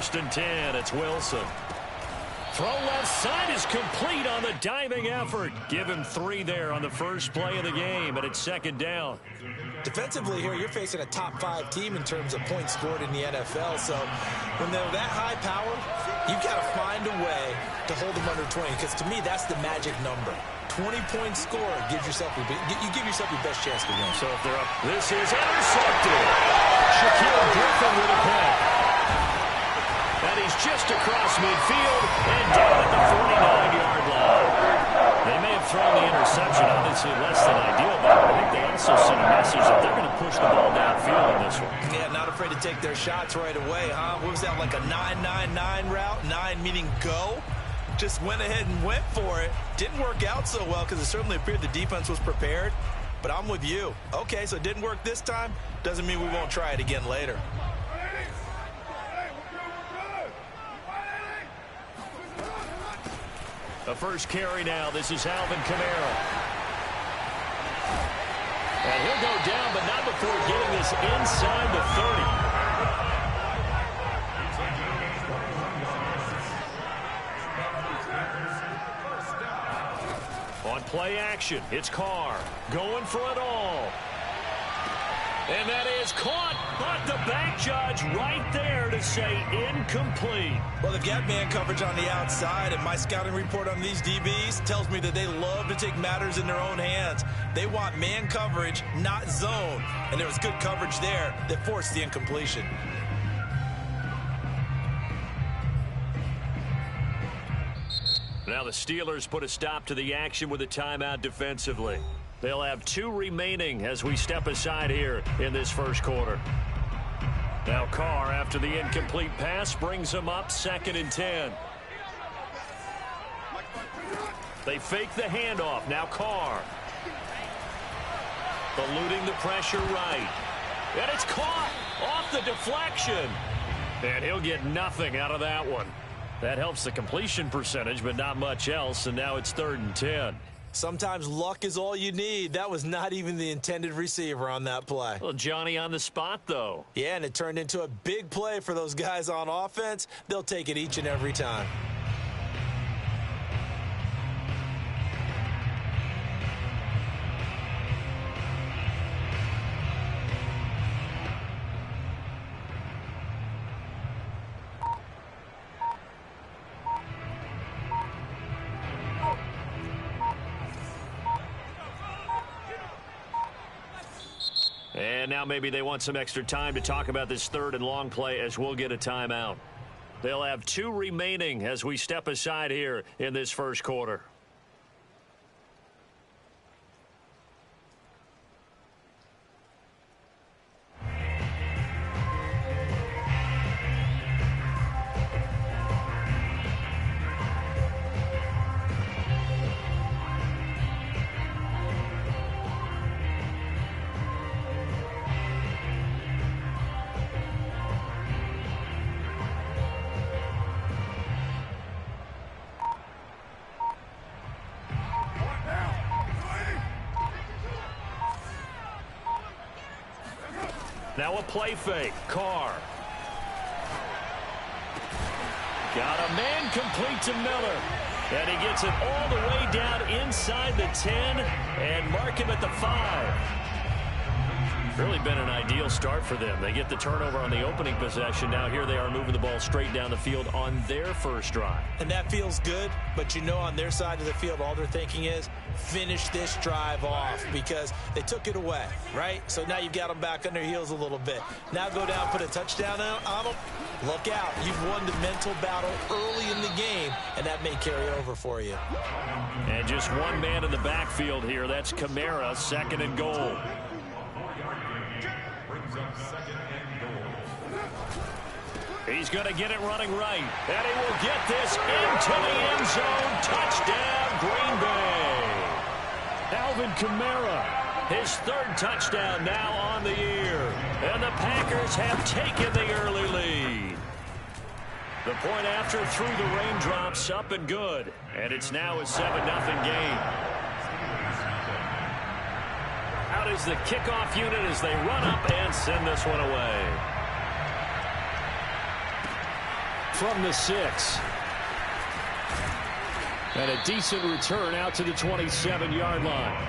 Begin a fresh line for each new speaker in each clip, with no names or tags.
1st and 10. It's Wilson. Throw left side is complete on the diving effort. Give him 3 there on the first play of the game, and it's 2nd down.
Defensively here, you're facing a top 5 team in terms of points scored in the NFL. So when they're that high power, you've got to find a way to hold them under 20. Because to me, that's the magic number. 20-point score gives yourself you give yourself your best chance to win.
So if they're up, this is intercepted. Shaquille Griffin with a pick. And he's just across midfield and down at the 49-yard line. They may have thrown the interception, obviously less than ideal, but I think they also sent a message that they're going to push the ball downfield in this one.
Yeah, not afraid to take their shots right away, huh? What was that, like a 9-9-9 route? 9 meaning go? Just went ahead and went for it. Didn't work out so well because it certainly appeared the defense was prepared. But I'm with you. Okay, so it didn't work this time. Doesn't mean we won't try it again later.
The first carry now. This is Alvin Kamara. And he'll go down, but not before getting this inside the 30. On play action, it's Carr going for it all. And that is caught, but the back judge right there to say incomplete.
Well, they've got man coverage on the outside, and my scouting report on these DBs tells me that they love to take matters in their own hands. They want man coverage, not zone. And there was good coverage there that forced the incompletion.
Now the Steelers put a stop to the action with a timeout defensively. They'll have 2 remaining as we step aside here in this first quarter. Now Carr, after the incomplete pass, brings them up 2nd and 10. They fake the handoff. Now Carr. Eluding the pressure right. And it's caught off the deflection. And he'll get nothing out of that one. That helps the completion percentage, but not much else. And now it's 3rd and 10.
Sometimes luck is all you need. That was not even the intended receiver on that play.
Well, Johnny on the spot, though.
Yeah, and it turned into a big play for those guys on offense. They'll take it each and every time.
And now maybe they want some extra time to talk about this 3rd and long play as we'll get a timeout. They'll have 2 remaining as we step aside here in this first quarter. Now a play fake. Carr. Got a man complete to Miller. And he gets it all the way down inside the 10 and mark him at the 5. Really been an ideal start for them. They get the turnover on the opening possession. Now here they are moving the ball straight down the field on their first drive.
And that feels good, but you know on their side of the field all they're thinking is finish this drive off because they took it away, right? So now you've got them back on their heels a little bit. Now go down, put a touchdown on them. Look out. You've won the mental battle early in the game, and that may carry over for you.
And just one man in the backfield here. That's Kamara, 2nd and goal. He's going to get it running right. And he will get this into the end zone. Touchdown, Green Bay. Alvin Kamara, his 3rd touchdown now on the year. And the Packers have taken the early lead. The point after through the raindrops, up and good. And it's now a 7-0 game. Out is the kickoff unit as they run up and send this one away. from the 6. And a decent return out to the 27-yard line.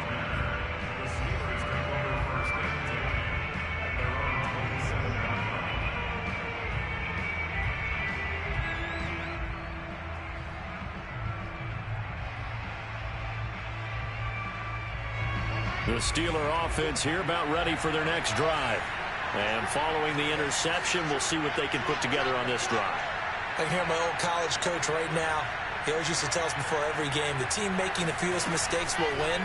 The Steeler offense here about ready for their next drive. And following the interception, we'll see what they can put together on this drive.
I can hear my old college coach right now. He always used to tell us before every game, the team making the fewest mistakes will win.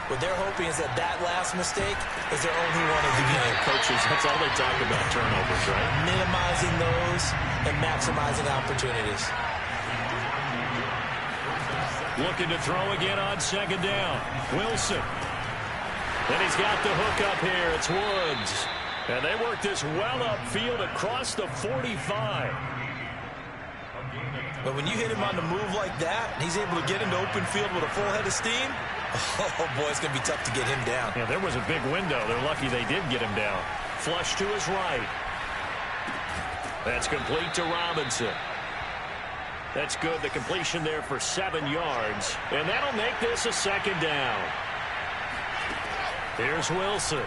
What they're hoping is that last mistake is their only one of the game.
Coaches, that's all they talk about, turnovers, right?
Minimizing those and maximizing opportunities.
Looking to throw again on second down. Wilson. Then he's got the hook up here. It's Woods. And they work this well upfield across the 45.
But when you hit him on the move like that, and he's able to get into open field with a full head of steam, oh, boy, it's going to be tough to get him down.
Yeah, there was a big window. They're lucky they did get him down. Flush to his right. That's complete to Robinson. That's good. The completion there for 7 yards. And that'll make this a second down. Here's Wilson.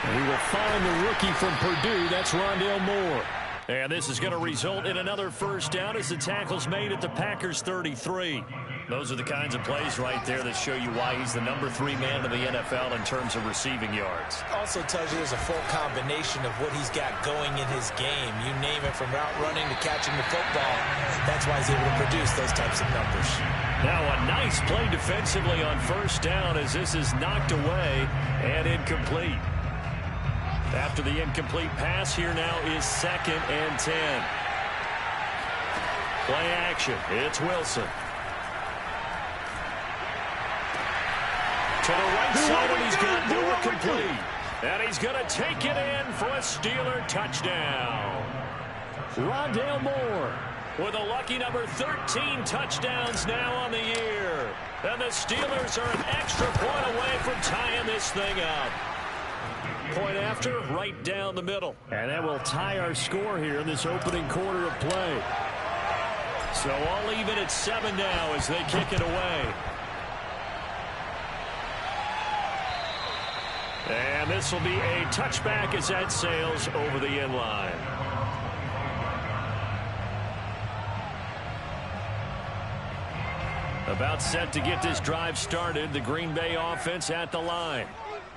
And he will find the rookie from Purdue. That's Rondale Moore. And this is going to result in another first down as the tackle's made at the Packers' 33. Those are the kinds of plays right there that show you why he's the number 3 man in the NFL in terms of receiving yards.
Also tells you there's a full combination of what he's got going in his game. You name it, from route running to catching the football. That's why he's able to produce those types of numbers.
Now a nice play defensively on first down as this is knocked away and incomplete. After the incomplete pass, here now is 2nd and 10. Play action. It's Wilson. To the right side, and he's got Moore complete. And he's going to take it in for a Steeler touchdown. Rondale Moore with a lucky number 13 touchdowns now on the year. And the Steelers are an extra point away from tying this thing up. Point after, right down the middle. And that will tie our score here in this opening quarter of play. So all even at 7 now as they kick it away. And this will be a touchback as that sails over the end line. About set to get this drive started. The Green Bay offense at the line.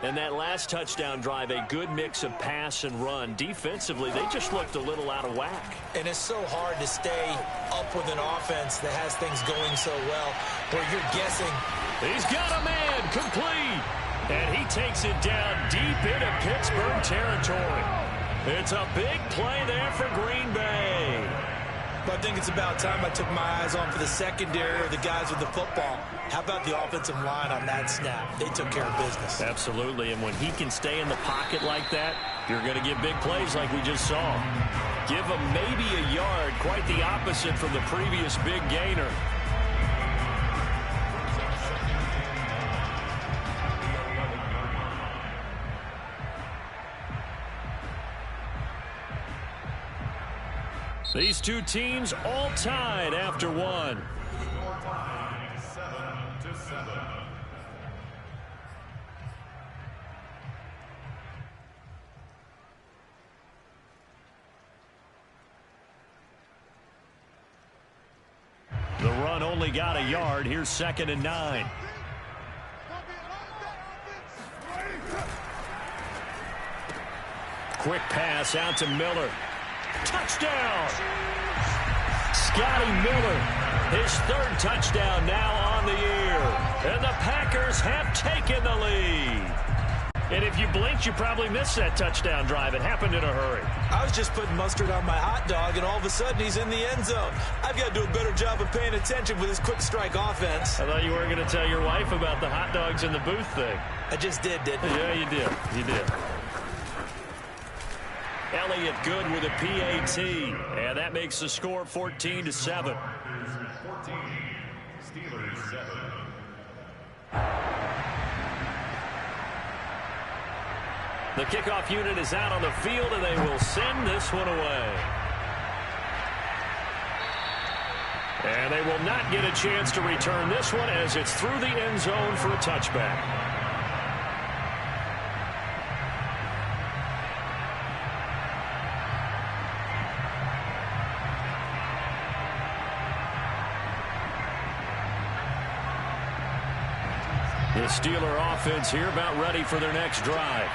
And that last touchdown drive, a good mix of pass and run. Defensively, they just looked a little out of whack.
And it's so hard to stay up with an offense that has things going so well, where you're guessing.
He's got a man, complete. And he takes it down deep into Pittsburgh territory. It's a big play there for Green Bay.
But I think it's about time I took my eyes off of the secondary or the guys with the football. How about the offensive line on that snap? They took care of business.
Absolutely, and when he can stay in the pocket like that, you're going to get big plays like we just saw. Give him maybe a yard, quite the opposite from the previous big gainer. These two teams all tied after one. The run only got a yard. Here's 2nd and 9. Quick pass out to Miller. Touchdown! Scotty Miller, his 3rd touchdown now on the year. And the Packers have taken the lead. And if you blinked, you probably missed that touchdown drive. It happened in a hurry.
I was just putting mustard on my hot dog, and all of a sudden he's in the end zone. I've got to do a better job of paying attention with this quick strike offense.
I thought you weren't going to tell your wife about the hot dogs in the booth thing.
I just did, didn't I?
Yeah, you did. You did. Elliott good with a PAT, and that makes the score 14-7.
Steelers 7.
The kickoff unit is out on the field, and they will send this one away. And they will not get a chance to return this one as it's through the end zone for a touchback. The Steeler offense here about ready for their next drive.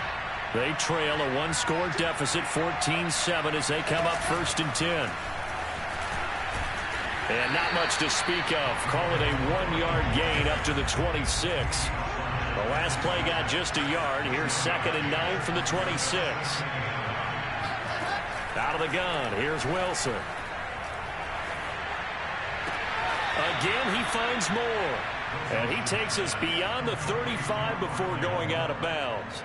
They trail a one-score deficit, 14-7, as they come up 1st and 10. And not much to speak of. Call it a 1-yard gain up to the 26. The last play got just a yard. Here's 2nd and 9 from the 26. Out of the gun, here's Wilson. Again, he finds more. And he takes us beyond the 35 before going out of bounds.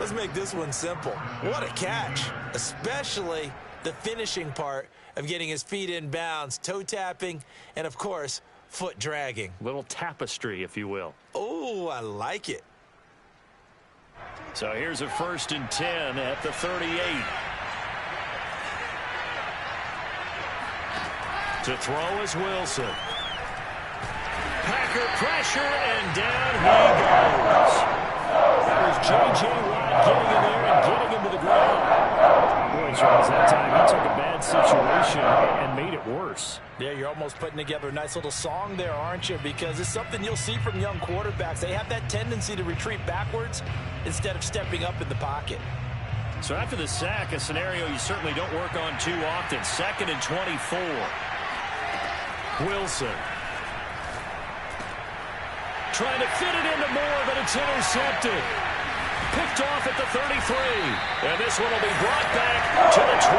Let's make this one simple. What a catch, especially the finishing part of getting his feet in bounds, toe tapping, and, of course, foot dragging.
Little tapestry, if you will.
Oh, I like it.
So here's a 1st and 10 at the 38. To throw is Wilson. Packer pressure, and down he goes. That was J.J. Watt getting in there and getting him to the ground. Boy, Charles, that time he took a bad situation and made it worse.
Yeah, you're almost putting together a nice little song there, aren't you? Because it's something you'll see from young quarterbacks. They have that tendency to retreat backwards instead of stepping up in the pocket.
So after the sack, a scenario you certainly don't work on too often. 2nd and 24. Wilson. Trying to fit it into Moore, but it's intercepted. Picked off at the 33. And this one will be brought back to the 22.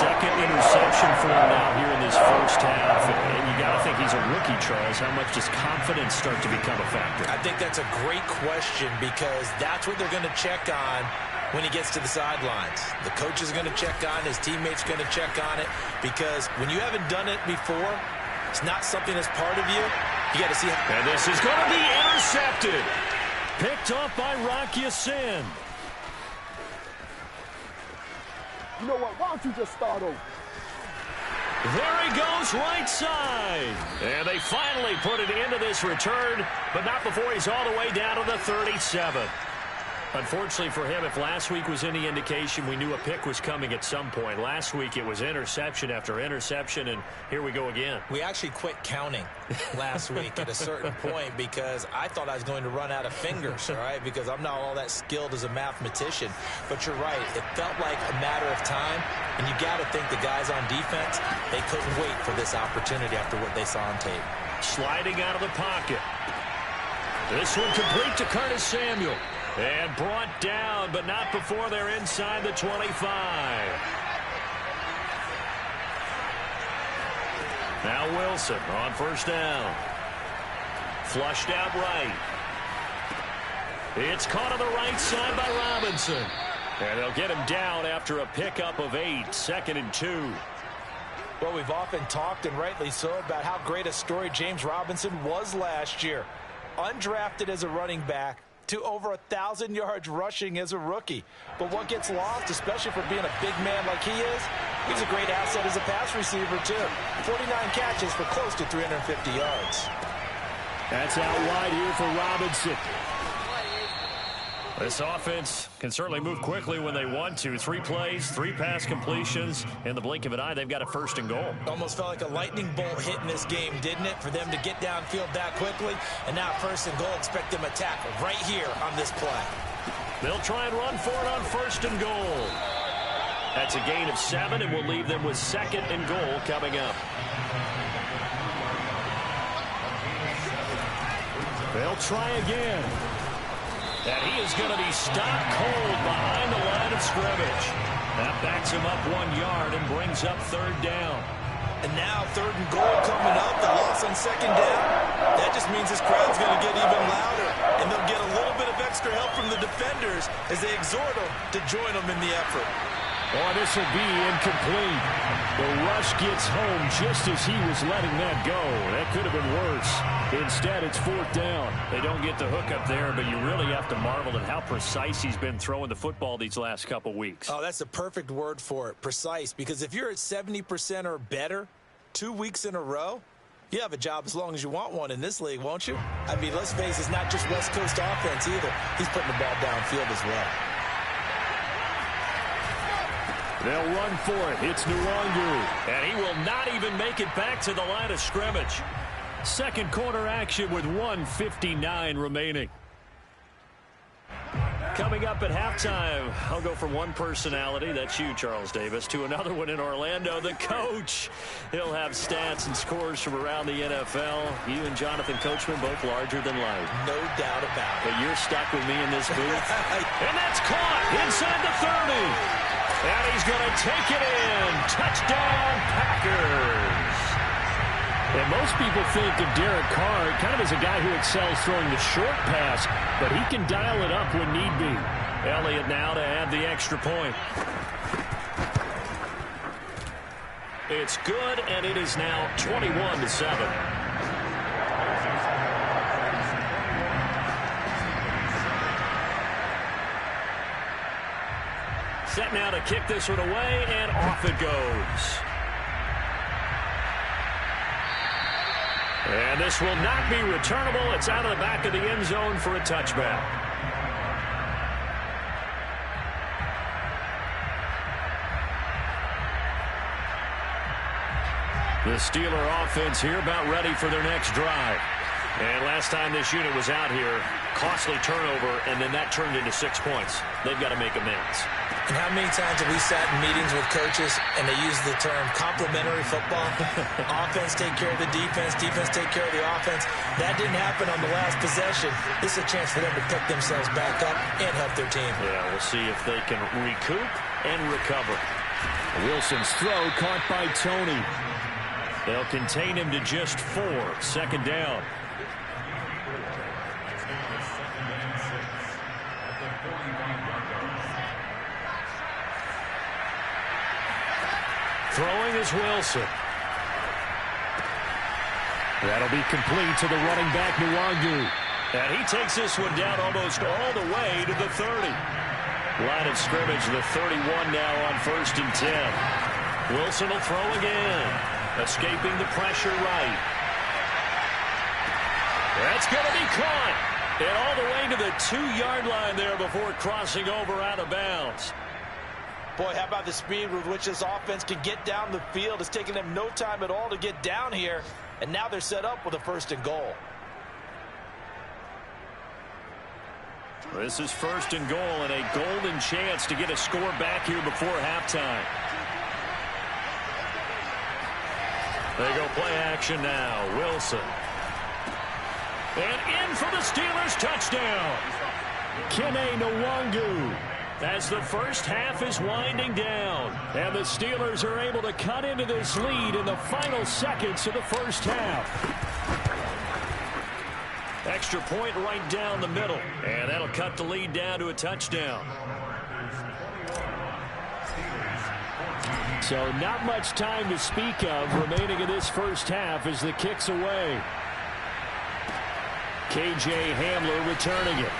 2nd interception for him now here in this first half. And you got to think he's a rookie, Charles. How much does confidence start to become a factor?
I think that's a great question because that's what they're going to check on when he gets to the sidelines. The coach is going to check on, his teammates going to check on it, because when you haven't done it before, it's not something that's part of you. You got to see how.
And this is going to be intercepted. Picked off by Rocky Sin.
You know what? Why don't you just start over?
There he goes, right side. And they finally put it into this return, but not before he's all the way down to the 37. Unfortunately for him, if last week was any indication, we knew a pick was coming at some point. Last week it was interception after interception, and here we go again.
We actually quit counting last week at a certain point because I thought I was going to run out of fingers, all right, because I'm not all that skilled as a mathematician. But you're right. It felt like a matter of time, and you got to think the guys on defense, they couldn't wait for this opportunity after what they saw on tape.
Sliding out of the pocket. This one complete to Curtis Samuel. And brought down, but not before they're inside the 25. Now Wilson on 1st down. Flushed out right. It's caught on the right side by Robinson. And they'll get him down after a pickup of 8, 2nd and 2.
Well, we've often talked, and rightly so, about how great a story James Robinson was last year. Undrafted as a running back, to over 1,000 yards rushing as a rookie. But what gets lost, especially for being a big man like he is, he's a great asset as a pass receiver, too. 49 catches for close to 350 yards.
That's out wide here for Robinson. This offense can certainly move quickly when they want to. 3 plays, 3 pass completions. In the blink of an eye, they've got a 1st and goal.
Almost felt like a lightning bolt hit in this game, didn't it? For them to get downfield that quickly. And now 1st and goal, expect them to tackle right here on this play.
They'll try and run for it on 1st and goal. That's a gain of 7, and we'll leave them with 2nd and goal coming up. They'll try again. And he is going to be stopped cold behind the line of scrimmage. That backs him up 1 yard and brings up 3rd down.
And now 3rd and goal coming up. The loss on 2nd down. That just means this crowd's going to get even louder. And they'll get a little bit of extra help from the defenders as they exhort them to join them in the effort.
Oh, this will be incomplete. The rush gets home just as he was letting that go. That could have been worse. Instead, it's 4th down.
They don't get the hook up there, but you really have to marvel at how precise he's been throwing the football these last couple weeks.
Oh, that's the perfect word for it, precise. Because if you're at 70% or better 2 weeks in a row, you have a job as long as you want one in this league, won't you? I mean, let's face it, it's not just West Coast offense either. He's putting the ball downfield as well.
They'll run for it. It's Nwangu.
And he will not even make it back to the line of scrimmage.
Second quarter action with 1:59 remaining.
Coming up at halftime, I'll go from one personality, that's you, Charles Davis, to another one in Orlando, the coach. He'll have stats and scores from around the NFL. You and Jonathan Coachman both larger than life.
No doubt about it.
But you're stuck with me in this booth. And that's caught inside the 30. And he's going to take it in. Touchdown, Packers.
And most people think of Derek Carr kind of as a guy who excels throwing the short pass, but he can dial it up when need be.
Elliott now to add the extra point. It's good, and it is now 21-7. Set now to kick this one away, and off it goes. And this will not be returnable. It's out of the back of the end zone for a touchback. The Steeler offense here about ready for their next drive. And last time this unit was out here, costly turnover, and then that turned into 6 points. They've got to make amends.
And how many times have we sat in meetings with coaches and they use the term complementary football? Offense take care of the defense, defense take care of the offense. That didn't happen on the last possession. This is a chance for them to pick themselves back up and help their team.
Yeah, we'll see if they can recoup and recover.
Wilson's throw caught by Tony.
They'll contain him to just 4. Second down. Throwing is Wilson.
That'll be complete to the running back, Nwangu.
And he takes this one down almost all the way to the 30. Line of scrimmage, the 31 now on 1st and 10. Wilson will throw again. Escaping the pressure right. That's going to be caught. And all the way to the 2-yard line there before crossing over out of bounds.
Boy, how about the speed with which this offense can get down the field? It's taking them no time at all to get down here. And now they're set up with a 1st and goal.
This is 1st and goal and a golden chance to get a score back here before halftime. They go play action now. Wilson. And in for the Steelers touchdown.
Kene Nwangu.
As the first half is winding down.
And the Steelers are able to cut into this lead in the final seconds of the first half.
Extra point right down the middle. And that'll cut the lead down to a touchdown.
So not much time to speak of remaining in this first half as the kick's away. K.J. Hamler returning it.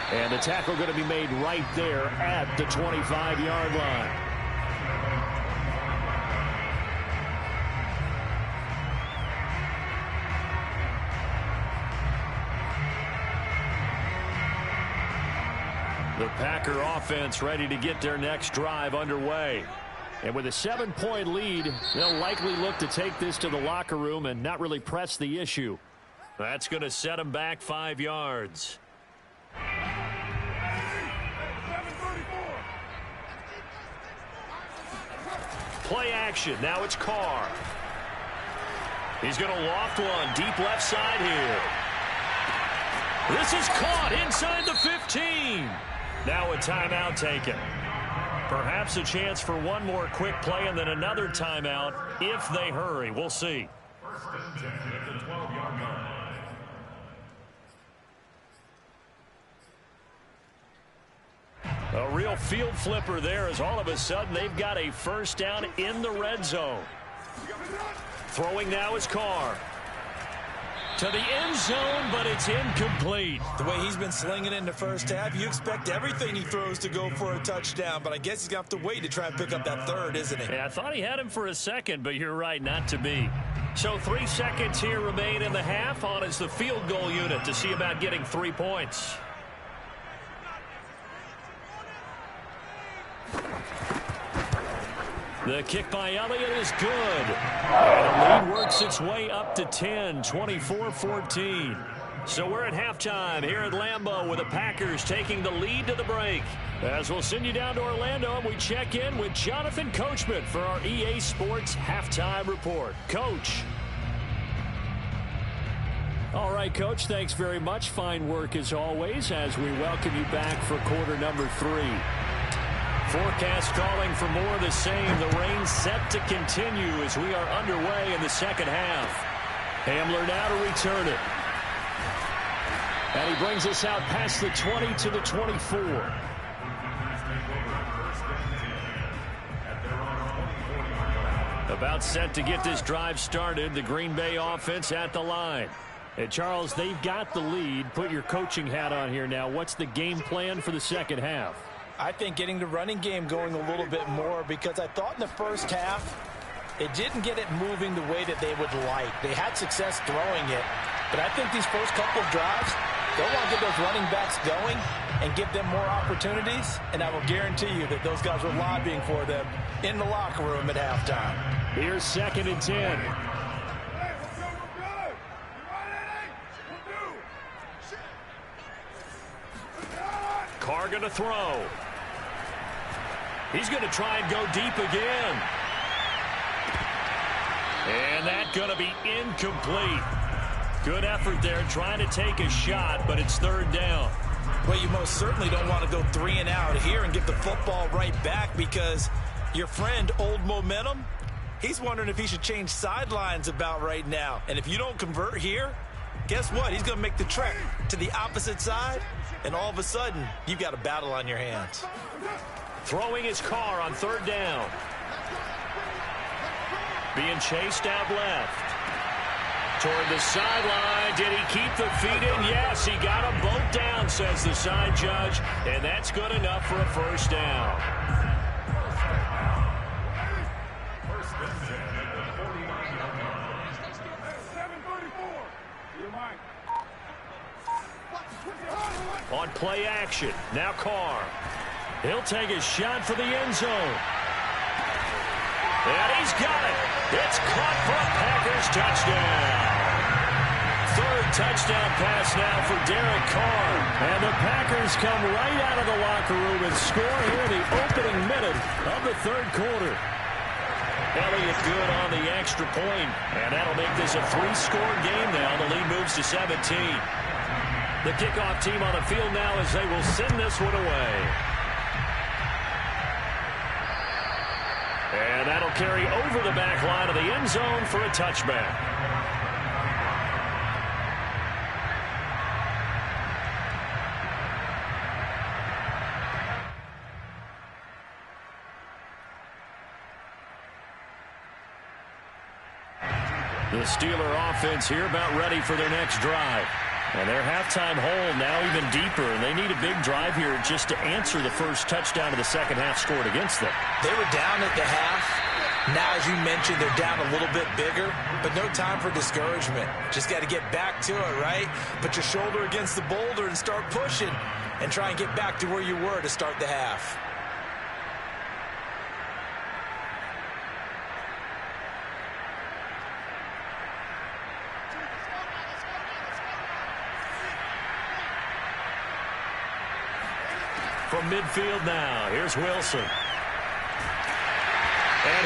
And the tackle going to be made right there at the 25-yard line.
The Packer offense ready to get their next drive underway.
And with a 7-point lead, they'll likely look to take this to the locker room and not really press the issue.
That's going to set them back 5 yards. Play action. Now it's Carr. He's going to loft one deep left side here. This is caught inside the 15. Now a timeout taken. Perhaps a chance for one more quick play and then another timeout if they hurry. We'll see.
A real field flipper there as all of a sudden they've got a first down in the red zone. Throwing now is Carr. To the end zone, but it's incomplete.
The way he's been slinging in the first half, you expect everything he throws to go for a touchdown, but I guess he's going to have to wait to try and pick up that third, isn't he?
Yeah, I thought he had him for a second, but you're right, not to be. So 3 seconds here remain in the half. On is the field goal unit to see about getting 3 points. The kick by Elliott is good. And the lead works its way up to 10, 24-14. So we're at halftime here at Lambeau with the Packers taking the lead to the break. As we'll send you down to Orlando and we check in with Jonathan Coachman for our EA Sports Halftime Report. Coach. All right, Coach, thanks very much. Fine work as always as we welcome you back for quarter number 3. Forecast calling for more of the same. The rain set to continue as we are underway in the second half. Hamler now to return it. And he brings us out past the 20 to the 24. About set to get this drive started. The Green Bay offense at the line. And Charles, they've got the lead. Put your coaching hat on here now. What's the game plan for the second half?
I think getting the running game going a little bit more because I thought in the first half it didn't get it moving the way that they would like. They had success throwing it, but I think these first couple of drives, they'll want to get those running backs going and give them more opportunities, and I will guarantee you that those guys were lobbying for them in the locker room at halftime.
Here's 2nd and 10. Carr going to throw. He's going to try and go deep again. And that's going to be incomplete. Good effort there trying to take a shot, but it's 3rd down.
Well, you most certainly don't want to go 3 and out here and get the football right back because your friend, Old Momentum, he's wondering if he should change sidelines about right now. And if you don't convert here, guess what? He's going to make the trek to the opposite side, and all of a sudden, you've got a battle on your hands.
Throwing his Carr on 3rd down. Being chased out left. Toward the sideline. Did he keep the feet in? Yes, he got them both down, says the side judge. And that's good enough for a first down. On play action. Now Carr. He'll take a shot for the end zone. And he's got it. It's caught for a Packers touchdown. 3rd touchdown pass now for Derek Carr. And the Packers come right out of the locker room and score here in the opening minute of the 3rd quarter. Elliott good on the extra point. And that'll make this a 3-score game now. The lead moves to 17. The kickoff team on the field now as they will send this one away. And that'll carry over the back line of the end zone for a touchback. The Steeler offense here about ready for their next drive. And their halftime hole now even deeper, and they need a big drive here just to answer the first touchdown of the second half scored against them.
They were down at the half. Now, as you mentioned, they're down a little bit bigger, but no time for discouragement. Just got to get back to it, right? Put your shoulder against the boulder and start pushing and try and get back to where you were to start the half.
From midfield now, here's Wilson. And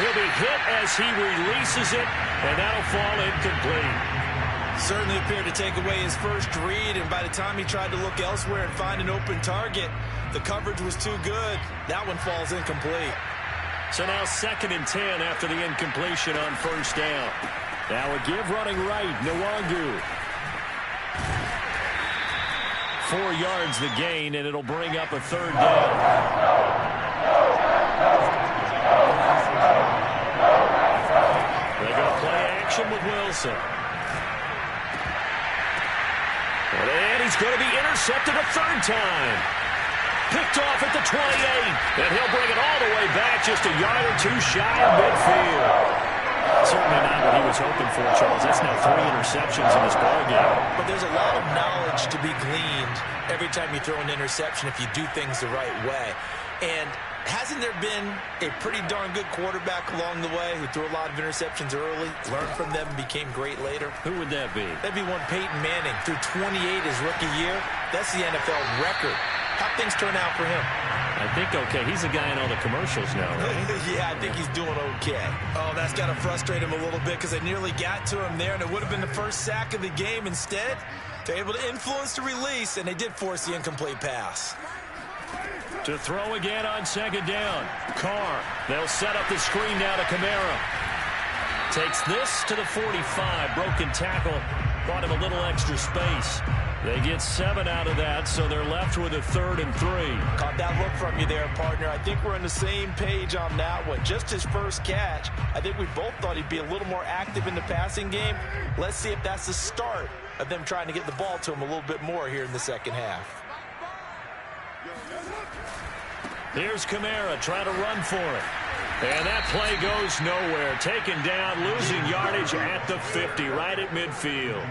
he'll be hit as he releases it, and that'll fall incomplete.
Certainly appeared to take away his first read, and by the time he tried to look elsewhere and find an open target, the coverage was too good. That one falls incomplete.
So now 2nd and 10 after the incompletion on 1st down. Now a give running right, Nwangu. 4 yards the gain, and it'll bring up a 3rd down. They're going to play action with Wilson. And he's going to be intercepted a 3rd time. Picked off at the 28. And he'll bring it all the way back just a yard or 2 shy of midfield. Certainly not what he was hoping for, Charles. That's now 3 interceptions in this ballgame.
But there's a lot of knowledge to be gleaned every time you throw an interception if you do things the right way. And hasn't there been a pretty darn good quarterback along the way who threw a lot of interceptions early, learned from them, and became great later?
Who would that be?
That'd be one Peyton Manning. Threw 28 his rookie year. That's the NFL record. How'd things turn out for him?
I think okay. He's the guy in all the commercials now, right?
Yeah, I think he's doing okay. Oh, that's got to frustrate him a little bit because they nearly got to him there, and it would have been the first sack of the game. Instead, they're able to influence the release, and they did force the incomplete pass.
To throw again on 2nd down. Carr. They'll set up the screen now to Kamara. Takes this to the 45. Broken tackle. Bought him a little extra space. They get 7 out of that, so they're left with a 3rd and 3.
Caught that look from you there, partner. I think we're on the same page on that one. Just his first catch. I think we both thought he'd be a little more active in the passing game. Let's see if that's the start of them trying to get the ball to him a little bit more here in the second half.
Here's Kamara trying to run for it. And that play goes nowhere. Taken down, losing yardage at the 50, right at midfield.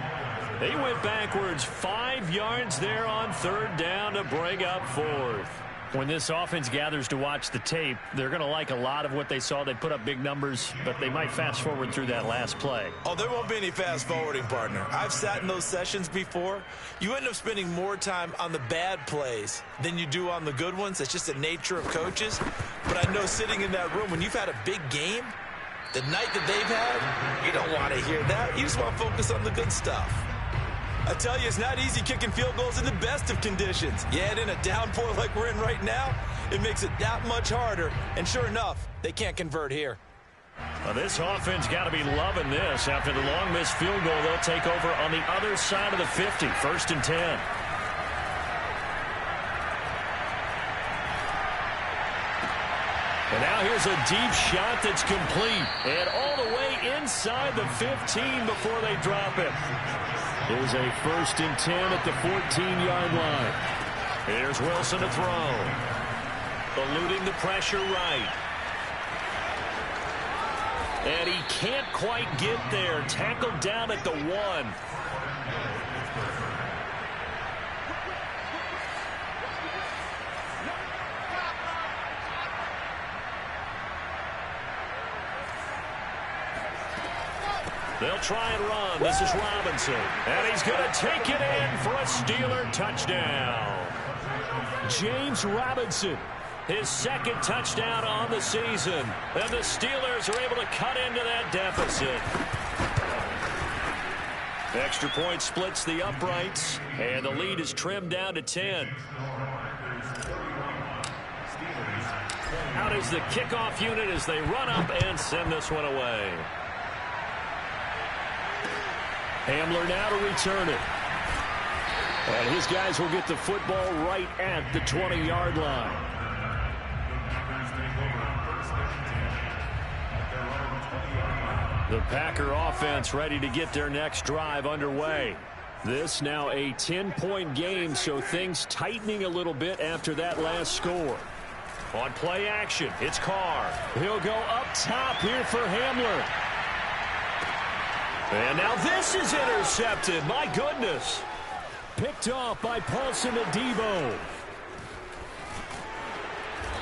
They went backwards 5 yards there on 3rd down to bring up 4th. When this offense gathers to watch the tape, they're going to like a lot of what they saw. They put up big numbers, but they might fast forward through that last play.
Oh, there won't be any fast forwarding, partner. I've sat in those sessions before. You end up spending more time on the bad plays than you do on the good ones. It's just the nature of coaches. But I know sitting in that room, when you've had a big game, the night that they've had, you don't want to hear that. You just want to focus on the good stuff. I tell you, it's not easy kicking field goals in the best of conditions. You add in a downpour like we're in right now, it makes it that much harder. And sure enough, they can't convert here.
Well, this offense got to be loving this. After the long missed field goal, they'll take over on the other side of the 50, 1st and 10. And now here's a deep shot that's complete. And all the way inside the 15 before they drop it. Here's a 1st and 10 at the 14-yard line. Here's Wilson to throw. Eluding the pressure right. And he can't quite get there. Tackled down at the 1. They'll try and run. This is Robinson. And he's going to take it in for a Steeler touchdown. James Robinson, his 2nd touchdown on the season. And the Steelers are able to cut into that deficit. Extra point splits the uprights. And the lead is trimmed down to 10. Out is the kickoff unit as they run up and send this one away. Hamler now to return it. And his guys will get the football right at the 20-yard line. The Packer offense ready to get their next drive underway. This now a 10-point game, so things tightening a little bit after that last score. On play action, it's Carr. He'll go up top here for Hamler. And now this is intercepted. My goodness. Picked off by Paulson Adebo.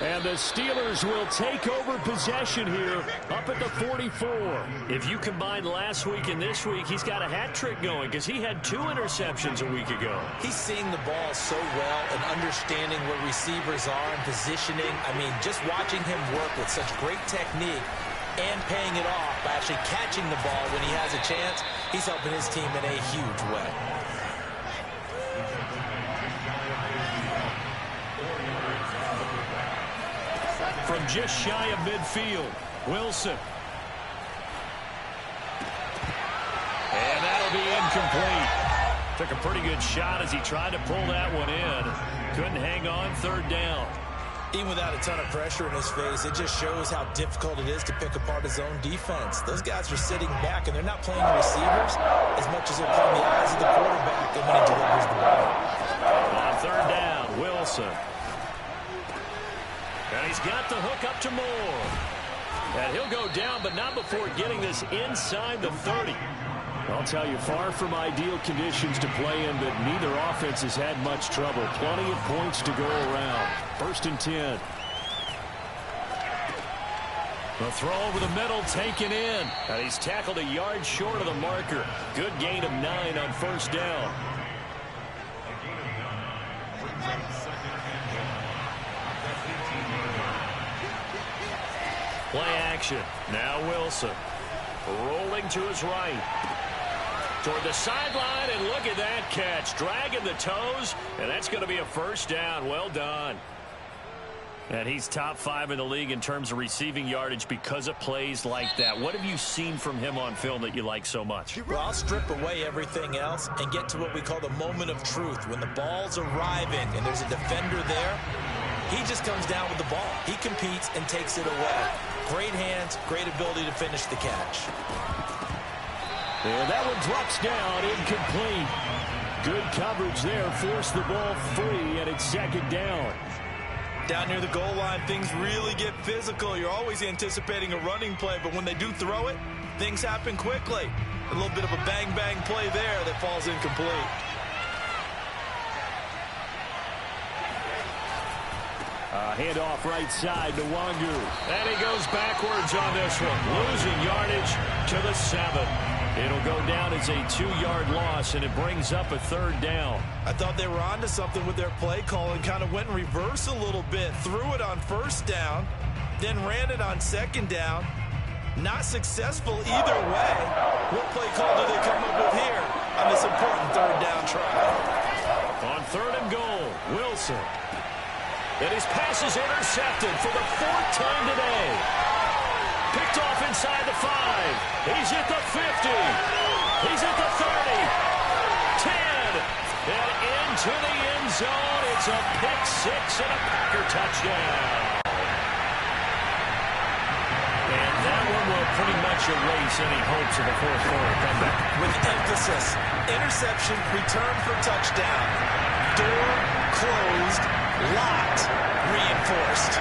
And the Steelers will take over possession here up at the 44. If you combine last week and this week, he's got a hat trick going because he had 2 interceptions a week ago.
He's seeing the ball so well and understanding where receivers are and positioning. I mean, just watching him work with such great technique and paying it off by actually catching the ball when he has a chance, he's helping his team in a huge way.
From just shy of midfield, Wilson. And that'll be incomplete. Took a pretty good shot as he tried to pull that one in. Couldn't hang on third down.
Even without a ton of pressure in his face, it just shows how difficult it is to pick apart his own defense. Those guys are sitting back, and they're not playing the receivers as much as they're playing the eyes of the quarterback and when he delivers the ball.
On third down, Wilson. And he's got the hook up to Moore. And he'll go down, but not before getting this inside the 30.
I'll tell you, far from ideal conditions to play in, but neither offense has had much trouble. Plenty of points to go around. 1st and 10.
The throw over the middle, taken in. And he's tackled a yard short of the marker. Good gain of 9 on 1st down. Play action. Now Wilson. Rolling to his right. Toward the sideline, and look at that catch. Dragging the toes, and that's going to be a 1st down. Well done. And he's top 5 in the league in terms of receiving yardage because of plays like that. What have you seen from him on film that you like so much?
Well, I'll strip away everything else and get to what we call the moment of truth. When the ball's arriving and there's a defender there, he just comes down with the ball. He competes and takes it away. Great hands, great ability to finish the catch.
And that one drops down, incomplete. Good coverage there, forced the ball free, and it's 2nd down.
Down near the goal line, things really get physical. You're always anticipating a running play, but when they do throw it, things happen quickly. A little bit of a bang-bang play there that falls incomplete.
Handoff right side to Wangu.
And he goes backwards on this one. Losing yardage to the 7. It'll go down as a 2-yard loss, and it brings up a 3rd down.
I thought they were onto something with their play call and kind of went in reverse a little bit. Threw it on 1st down, then ran it on 2nd down. Not successful either way. What play call do they come up with here on this important 3rd down try?
On 3rd and goal, Wilson. And his pass is intercepted for the 4th time today. Picked off inside the 5. He's at the 50. He's at the 30. 10. And into the end zone. It's a pick 6 and a Packer touchdown. And that one will pretty much erase any hopes of a 4th-quarter comeback.
With emphasis, interception, return for touchdown. Door closed, locked, reinforced.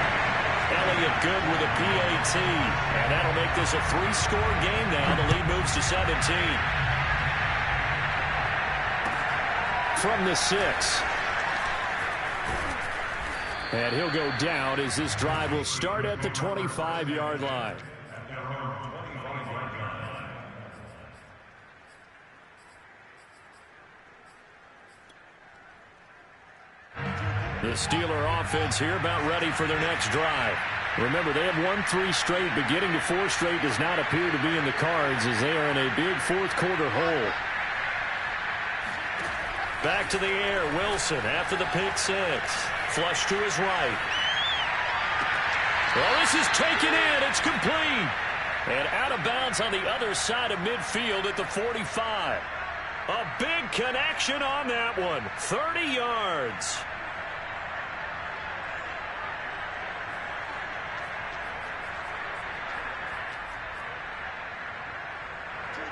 Elliott good with a PAT. And that'll make this a 3-score game now. The lead moves to 17.
From the 6. And he'll go down as this drive will start at the 25-yard line. The Steeler offense here about ready for their next drive. Remember, they have won 3 straight, but getting to 4 straight does not appear to be in the cards as they are in a big 4th-quarter hole.
Back to the air, Wilson after the pick 6. Flush to his right. Well, this is taken in. It's complete. And out of bounds on the other side of midfield at the 45. A big connection on that one. 30 yards.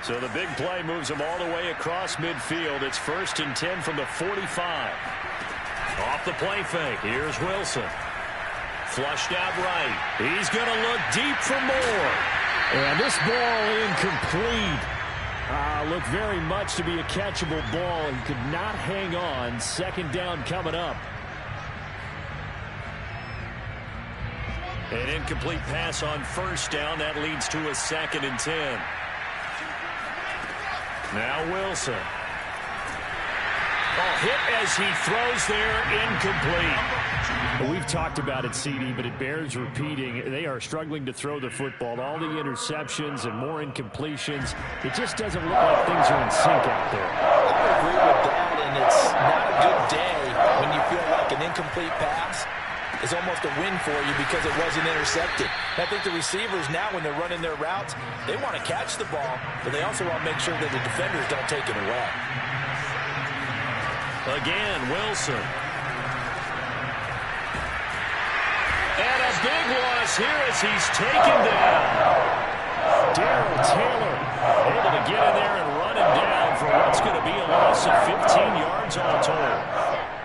So the big play moves them all the way across midfield. It's 1st and 10 from the 45. Off the play fake. Here's Wilson. Flushed out right. He's going to look deep for more.
And this ball incomplete. Looked very much to be a catchable ball. He could not hang on. 2nd down coming up.
An incomplete pass on 1st down. That leads to a 2nd and 10. Now Wilson. Hit as he throws there, incomplete.
Well, we've talked about it, CD, but it bears repeating. They are struggling to throw the football. All the interceptions and more incompletions. It just doesn't look like things are in sync out there.
I agree with that, and it's not a good day when you feel like an incomplete pass is almost a win for you because it wasn't intercepted. I think the receivers now, when they're running their routes, they want to catch the ball, but they also want to make sure that the defenders don't take it away.
Again, Wilson. And a big loss here as he's taken down. Darrell Taylor able to get in there and run him down for what's going to be a loss of 15 yards all told.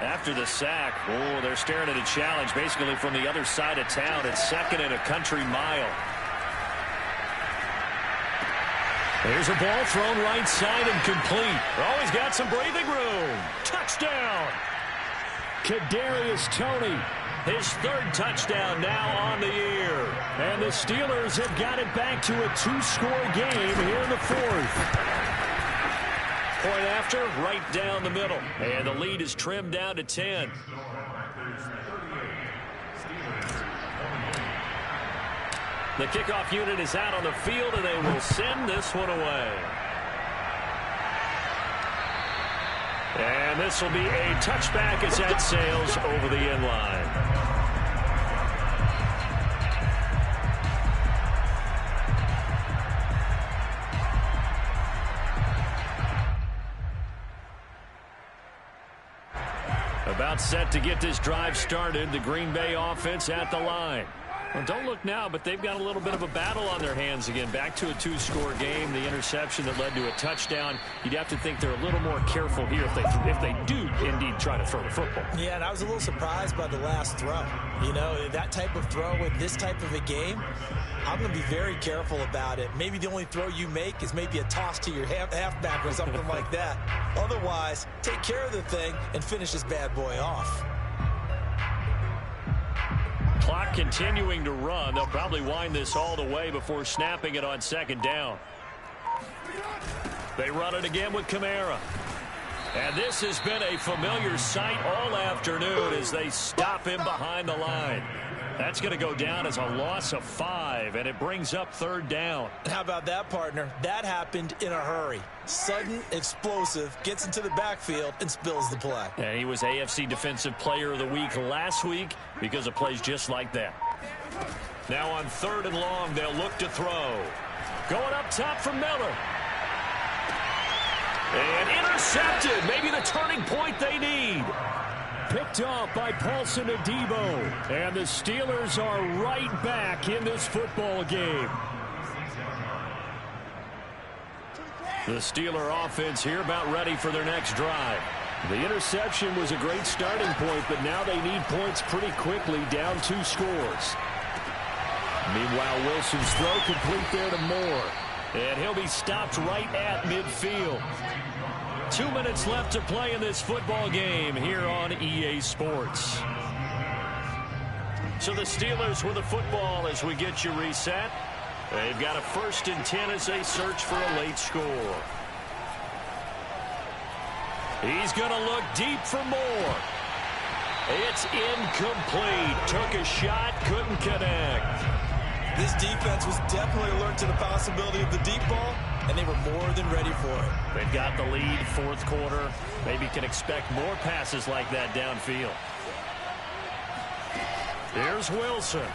After the sack, oh, they're staring at a challenge basically from the other side of town. It's second and a country mile. There's a ball thrown right side and complete. Oh, he's got some breathing room. Touchdown. Kadarius Toney, his third touchdown now on the year. And the Steelers have got it back to a 2-score game here in the fourth. Point after, right down the middle. And the lead is trimmed down to 10. The kickoff unit is out on the field, and they will send this one away. And this will be a touchback as that sails over the end line. About set to get this drive started. The Green Bay offense at the line. Well, don't look now, but they've got a little bit of a battle on their hands again. Back to a 2-score game. The interception that led to a touchdown. You'd have to think they're a little more careful here if they do indeed try to throw the football.
Yeah, and I was a little surprised by the last throw. You know, that type of throw with this type of a game, I'm going to be very careful about it. Maybe the only throw you make is maybe a toss to your halfback or something like that. Otherwise, take care of the thing and finish this bad boy off.
Clock continuing to run. They'll probably wind this all the way before snapping it on second down. They run it again with Kamara. And this has been a familiar sight all afternoon as they stop him behind the line. That's going to go down as a loss of 5, and it brings up third down.
How about that, partner? That happened in a hurry. Sudden, explosive, gets into the backfield, and spills the play.
And he was AFC Defensive Player of the Week last week because of plays just like that. Now on third and long, they'll look to throw. Going up top for Miller. And intercepted. Maybe the turning point they need. Picked off by Paulson Adebo. And the Steelers are right back in this football game. The Steeler offense here about ready for their next drive. The interception was a great starting point, but now they need points pretty quickly, down 2 scores. Meanwhile, Wilson's throw complete there to Moore. And he'll be stopped right at midfield. 2 minutes left to play in this football game here on EA Sports. So the Steelers with the football as we get you reset. They've got a 1st and 10 as they search for a late score. He's going to look deep for more. It's incomplete. Took a shot, couldn't connect.
This defense was definitely alert to the possibility of the deep ball, and they were more than ready for it.
They've got the lead, 4th quarter. Maybe can expect more passes like that downfield. Here's Wilson.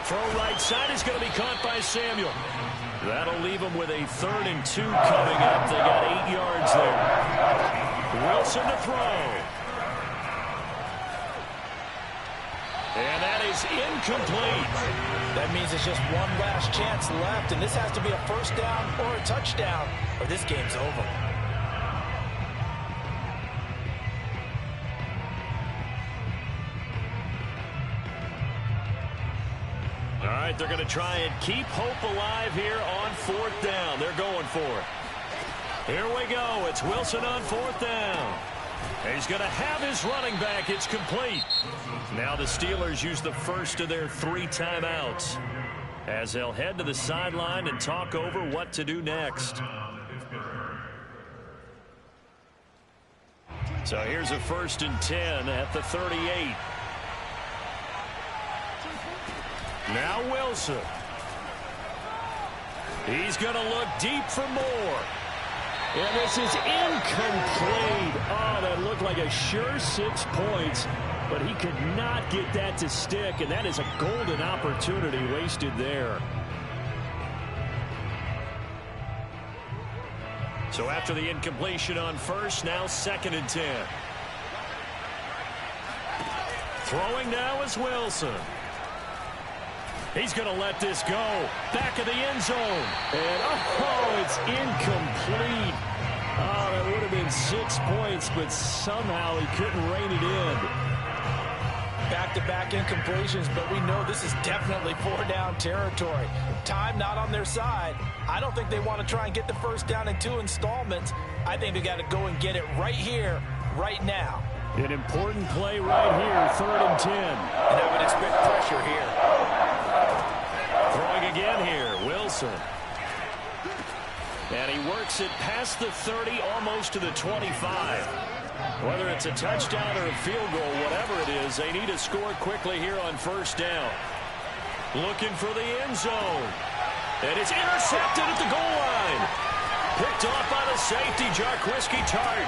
Throw right side is going to be caught by Samuel. That'll leave them with a 3rd and 2 coming up. They got 8 yards there. Wilson to throw. And that is incomplete.
That means it's just one last chance left, and this has to be a 1st down or a touchdown, or this game's over.
All right, they're going to try and keep hope alive here on 4th down. They're going for it. Here we go. It's Wilson on 4th down. He's going to have his running back. It's complete. Now the Steelers use the first of their 3 timeouts as they'll head to the sideline and talk over what to do next. So here's a 1st and 10 at the 38. Now Wilson. He's going to look deep for more. And this is incomplete. Oh, that looked like a sure 6 points, but he could not get that to stick, and that is a golden opportunity wasted there. So after the incompletion on first, now 2nd and 10. Throwing now is Wilson. He's going to let this go. Back of the end zone. And, oh, it's incomplete. Oh, that would have been 6 points, but somehow he couldn't rein it in.
Back-to-back incompletions, but we know this is definitely 4-down territory. Time not on their side. I don't think they want to try and get the first down in 2 installments. I think they got to go and get it right here, right now.
An important play right here, 3rd and 10.
And I would expect pressure here.
Throwing again here, Wilson. And he works it past the 30, almost to the 25. Whether it's a touchdown or a field goal, whatever it is, they need to score quickly here on first down. Looking for the end zone. And it's intercepted at the goal line. Picked off by the safety, Jarquiski Tart.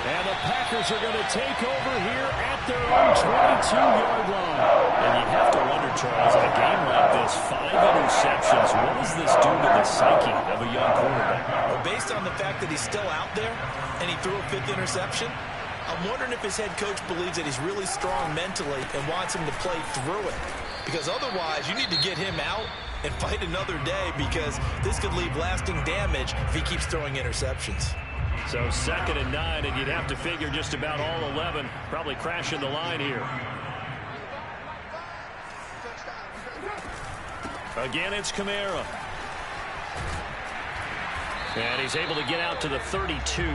And the Packers are going to take over here at their own 22-yard line. And you have to wonder, Charles, in a game like this, 5 interceptions, what does this do to the psyche of a young quarterback?
Well, based on the fact that he's still out there and he threw a 5th interception, I'm wondering if his head coach believes that he's really strong mentally and wants him to play through it. Because otherwise, you need to get him out and fight another day, because this could leave lasting damage if he keeps throwing interceptions.
So 2nd and 9, and you'd have to figure just about all 11 probably crashing the line here. Again, it's Kamara. And he's able to get out to the 32.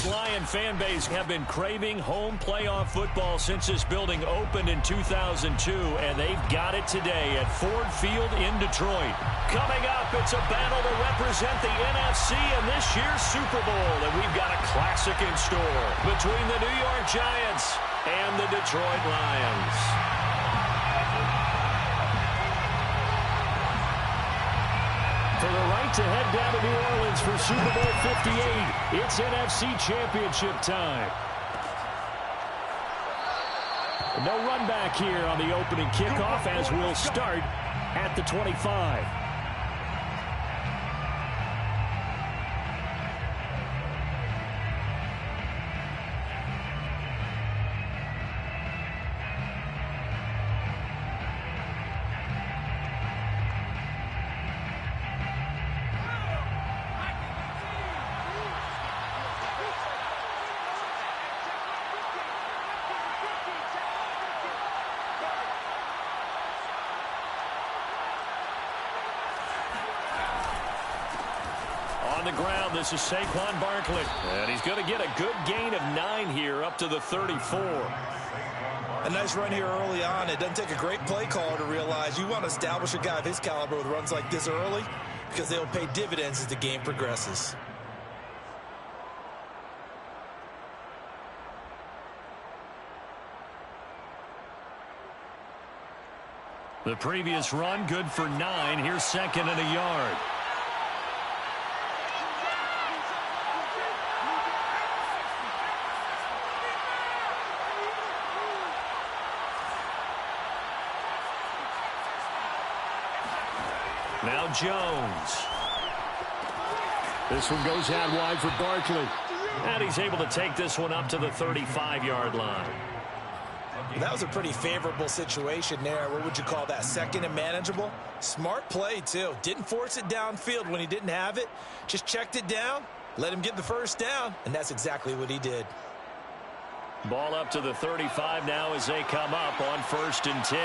This Lion fan base have been craving home playoff football since this building opened in 2002, and they've got it today at Ford Field in Detroit. Coming up, it's a battle to represent the NFC in this year's Super Bowl, and we've got a classic in store between the New York Giants and the Detroit Lions. For the right to head down to New Orleans for Super Bowl 58, it's NFC Championship time. No run back here on the opening kickoff as we'll start at the 25. The ground, this is Saquon Barkley, and he's going to get a good gain of 9 here up to the 34.
A nice run here early on. It doesn't take a great play caller to realize you want to establish a guy of his caliber with runs like this early because they'll pay dividends as the game progresses.
The previous run good for 9. Here's second and a yard. Now Jones. This one goes out wide for Barkley. And he's able to take this one up to the 35-yard line.
That was a pretty favorable situation there. What would you call that? Second and manageable? Smart play, too. Didn't force it downfield when he didn't have it. Just checked it down, let him get the first down, and that's exactly what he did.
Ball up to the 35 now as they come up on 1st and 10.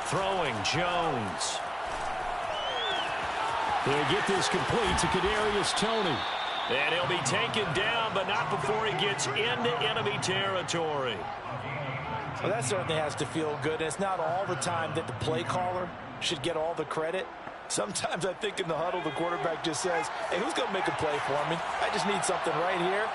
Throwing, Jones. They get this complete to Kadarius Toney. And he'll be taken down, but not before he gets into enemy territory.
Well, that certainly has to feel good. It's not all the time that the play caller should get all the credit. Sometimes I think in the huddle, the quarterback just says, hey, who's going to make a play for me? I just need something right here.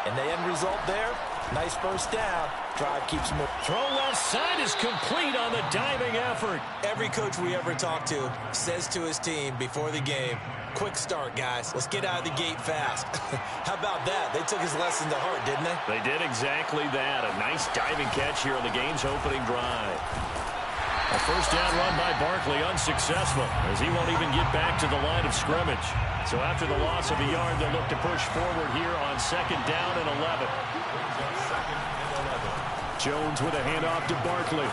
And the end result there, nice first down. Drive keeps moving.
Throw left side is complete on the diving effort.
Every coach we ever talk to says to his team before the game, quick start, guys. Let's get out of the gate fast. How about that? They took his lesson to heart, didn't they?
They did exactly that. A nice diving catch here on the game's opening drive. A first down run by Barkley unsuccessful as he won't even get back to the line of scrimmage. So after the loss of a yard, they'll look to push forward here on 2nd down and 11. Jones with a handoff to Barkley.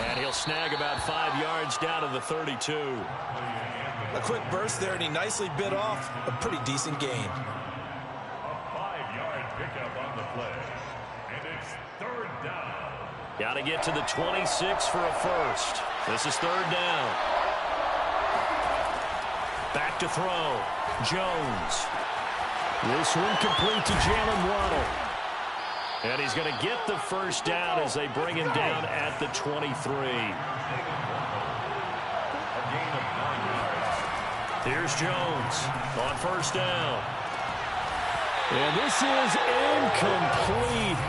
And he'll snag about 5 yards down to the 32.
A quick burst there, and he nicely bit off a pretty decent gain.
A 5-yard pickup on the play. And it's 3rd down.
Got to get to the 26 for a first. This is 3rd down. Back to throw. Jones. This one complete to Jalen Waddle. And he's going to get the first down as they bring him down at the 23. Here's Jones on 1st down. And this is incomplete.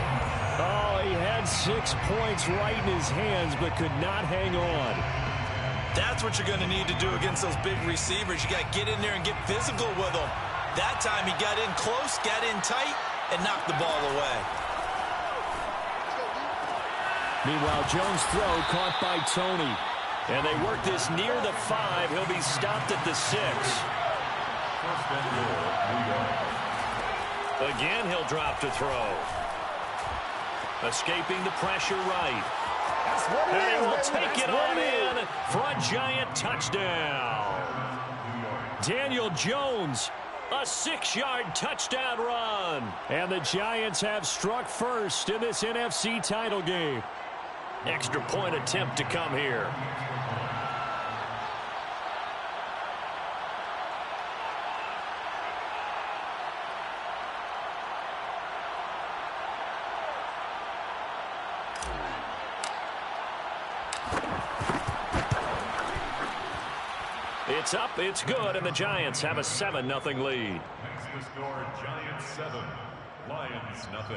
Oh, he had 6 points right in his hands but could not hang on.
That's what you're going to need to do against those big receivers. You got to get in there and get physical with them. That time he got in close, got in tight, and knocked the ball away.
Meanwhile, Jones' throw caught by Toney. And they work this near the 5. He'll be stopped at the 6. Again, he'll drop to throw. Escaping the pressure right. And he will take it on in for a Giant touchdown. Daniel Jones A 6-yard touchdown run. And the Giants have struck first in this NFC title game. Extra point attempt to come here. It's up, it's good, and the Giants have a 7-0 lead.
Next to score, Giants 7, Lions nothing.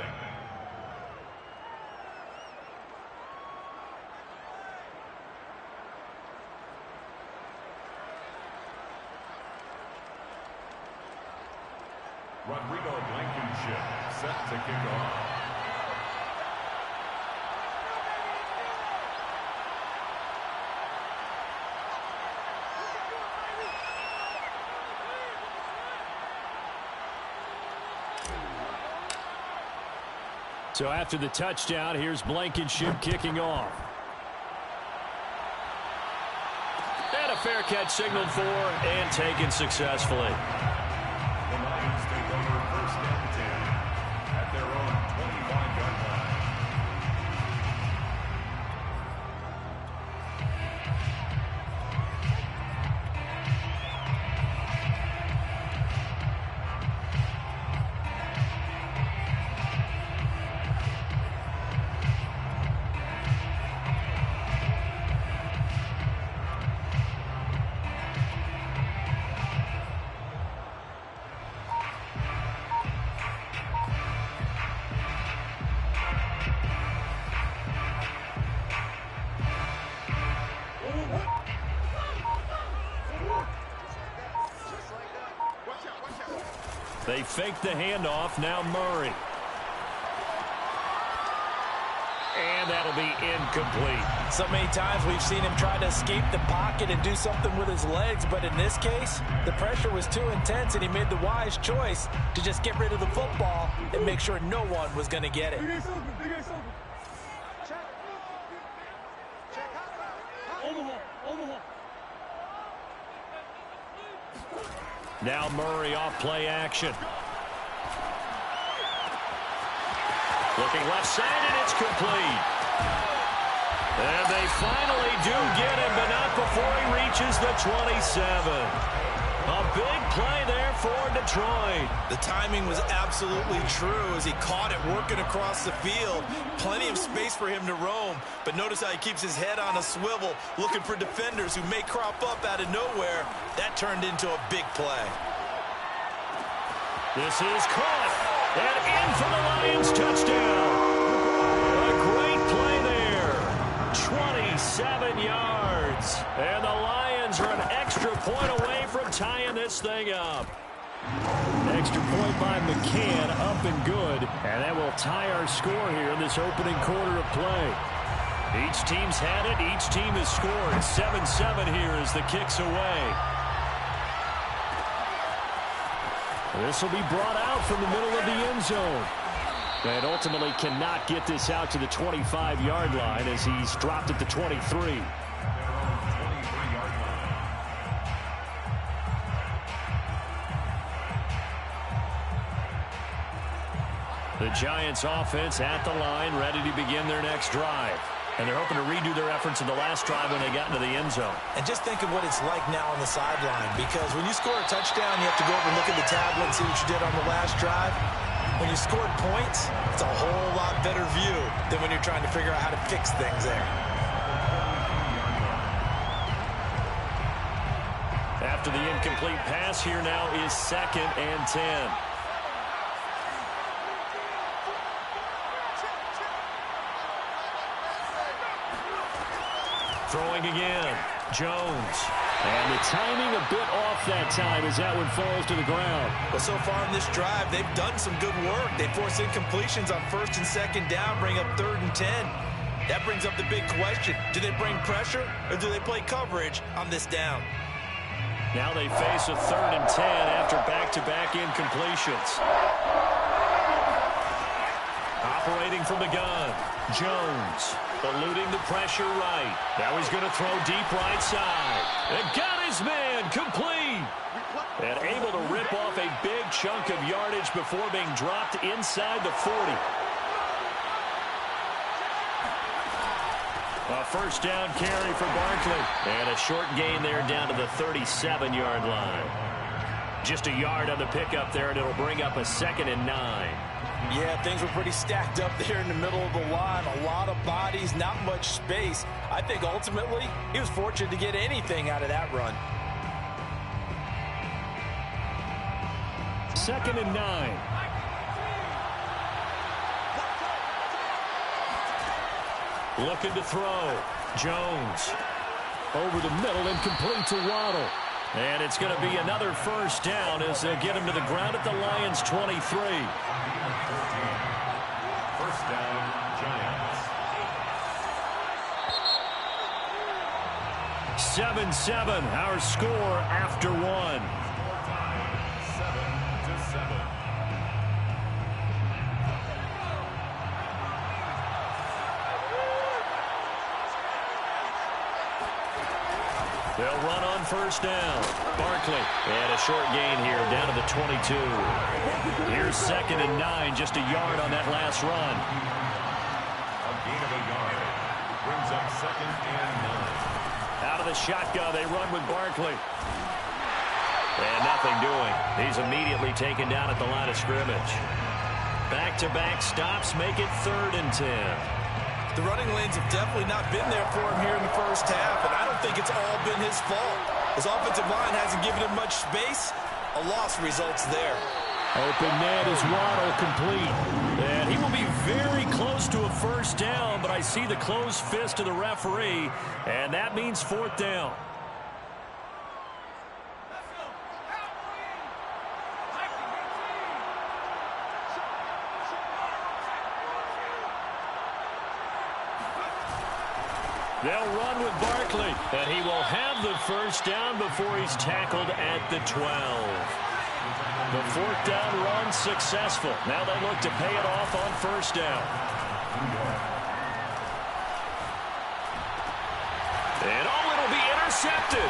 Rodrigo Blankenship set to kick off.
So after the touchdown, here's Blankenship kicking off. And a fair catch signaled for and taken successfully.
The Lions take over first and 10 at their own 25-yard line.
They fake the handoff. Now Murray. And that'll be incomplete.
So many times we've seen him try to escape the pocket and do something with his legs, but in this case, the pressure was too intense, and he made the wise choice to just get rid of the football and make sure no one was going to get it.
Now Murray off play action. Looking left side, and it's complete. And they finally do get him, but not before he reaches the 27. A big play there for Detroit.
The timing was absolutely true as he caught it working across the field. Plenty of space for him to roam, but notice how he keeps his head on a swivel, looking for defenders who may crop up out of nowhere. That turned into a big play.
This is caught, and in for the Lions touchdown. A great play there. 27 yards. And the Lions are an extra point away from tying this thing up. Extra point by McCann, up and good. And that will tie our score here in this opening quarter of play. Each team's had it. Each team has scored. 7-7 here as the kick's away. This will be brought out from the middle of the end zone. And ultimately cannot get this out to the 25-yard line as he's dropped at the 23. The Giants offense at the line, ready to begin their next drive. And they're hoping to redo their efforts in the last drive when they got into the end zone.
And just think of what it's like now on the sideline, because when you score a touchdown, you have to go over and look at the tablet and see what you did on the last drive. When you scored points, it's a whole lot better view than when you're trying to figure out how to fix things there.
After the incomplete pass, here now is 2nd and 10. Throwing again, Jones. And the timing a bit off that time as that one falls to the ground.
But so far in this drive, they've done some good work. They force incompletions on 1st and 2nd down, bring up 3rd and 10. That brings up the big question. Do they bring pressure or do they play coverage on this down?
Now they face a 3rd and 10 after back-to-back incompletions. Operating from the gun, Jones. Eluding the pressure right. Now he's going to throw deep right side. And got his man complete. And able to rip off a big good chunk of yardage before being dropped inside the 40. A first down carry for Barkley. And a short gain there down to the 37-yard line. Just a yard on the pickup there, and it'll bring up a 2nd and 9.
Yeah, things were pretty stacked up there in the middle of the line. A lot of bodies, not much space. I think ultimately he was fortunate to get anything out of that run.
2nd and 9. Looking to throw. Jones. Over the middle and complete to Waddle. And it's going to be another first down as they'll get him to the ground at the Lions' 23.
First down, Giants.
7-7, our score after one.
Time, 7-7.
They'll run on first down. Barkley. And a short gain here down to the 22. Here's 2nd and 9, just a yard on that last run.
A gain of a yard. Brings up 2nd and 9.
Out of the shotgun, they run with Barkley. And nothing doing. He's immediately taken down at the line of scrimmage. Back-to-back stops make it 3rd and 10.
The running lanes have definitely not been there for him here in the first half, and I don't think it's all been his fault. His offensive line hasn't given him much space. A loss results there.
Open net is Waddle complete. And he will be very close to a first down, but I see the closed fist of the referee, and that means 4th down. They'll run with Barkley, and he will have the first down before he's tackled at the 12. The 4th down run successful. Now they look to pay it off on first down. And it'll be intercepted.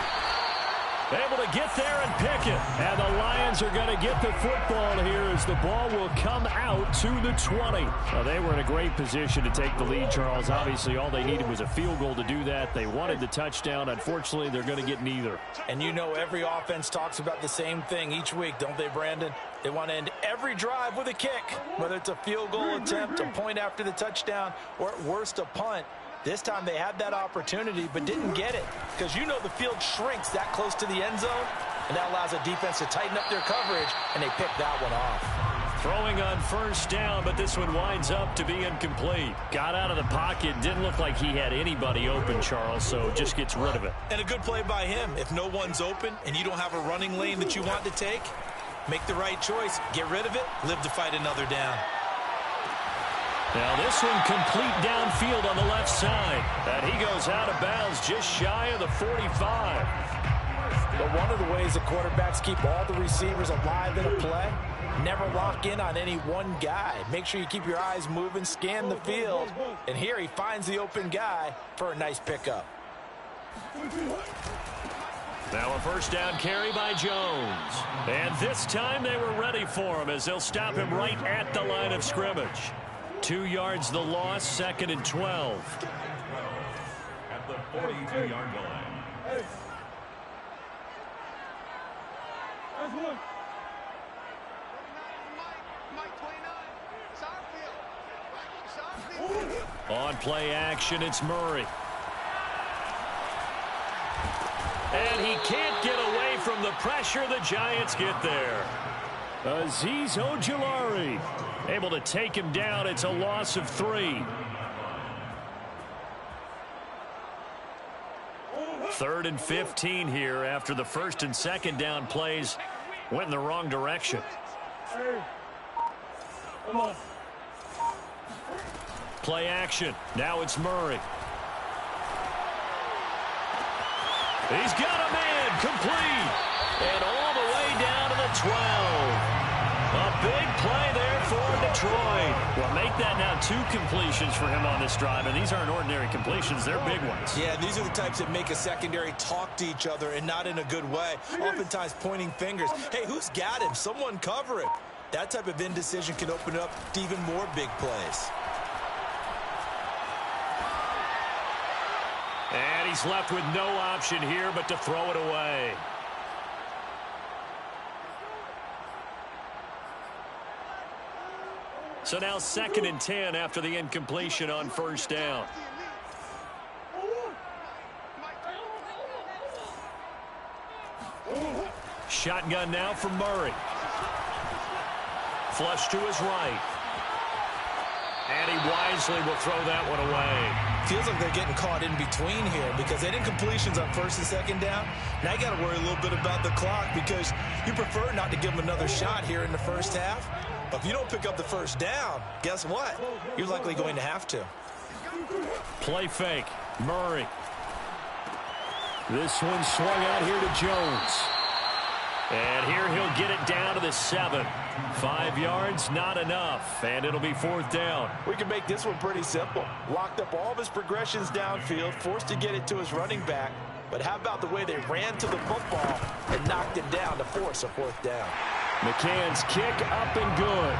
Able to get there and pick it. And the Lions are going to get the football here as the ball will come out to the 20. Well, they were in a great position to take the lead, Charles. Obviously, all they needed was a field goal to do that. They wanted the touchdown. Unfortunately, they're going to get neither.
And you know every offense talks about the same thing each week, don't they, Brandon? They want to end every drive with a kick, whether it's a field goal attempt, a point after the touchdown, or at worst, a punt. This time they had that opportunity but didn't get it because you know the field shrinks that close to the end zone, and that allows a defense to tighten up their coverage, and they pick that one off.
Throwing on first down, but this one winds up to be incomplete. Got out of the pocket, didn't look like he had anybody open, Charles, so just gets rid of it.
And a good play by him. If no one's open and you don't have a running lane that you want to take, make the right choice, get rid of it, live to fight another down.
Now this one complete downfield on the left side. And he goes out of bounds just shy of the 45.
But one of the ways the quarterbacks keep all the receivers alive in a play, never lock in on any one guy. Make sure you keep your eyes moving, scan the field. And here he finds the open guy for a nice pickup.
Now a first down carry by Jones. And this time they were ready for him as they'll stop him right at the line of scrimmage. 2 yards the loss, 2nd and 12.
At the 42-yard line.
On play action, it's Murray. And he can't get away from the pressure. The Giants get there. Azeez Ojulari able to take him down. It's a loss of 3. 3rd and 15 here after the 1st and 2nd down plays went in the wrong direction. Play action. Now it's Murray. He's got a man complete. And all the way down to the 12. A big play there for Detroit. Well, make that now 2 completions for him on this drive, and these aren't ordinary completions. They're big ones.
Yeah, these are the types that make a secondary talk to each other and not in a good way, oftentimes pointing fingers. Hey, who's got him? Someone cover him. That type of indecision can open up to even more big plays.
And he's left with no option here but to throw it away. So now 2nd and 10 after the incompletion on 1st down. Shotgun now for Murray. Flush to his right. And he wisely will throw that one away.
Feels like they're getting caught in between here because they didn't completions on 1st and 2nd down. Now you got to worry a little bit about the clock because you prefer not to give them another shot here in the 1st half. But if you don't pick up the 1st down, guess what? You're likely going to have to.
Play fake. Murray. This one swung out here to Jones. And here he'll get it down to the 7. 5 yards, not enough. And it'll be 4th down.
We can make this one pretty simple. Locked up all of his progressions downfield, forced to get it to his running back. But how about the way they ran to the football and knocked him down to force a 4th down?
McCann's kick up and good.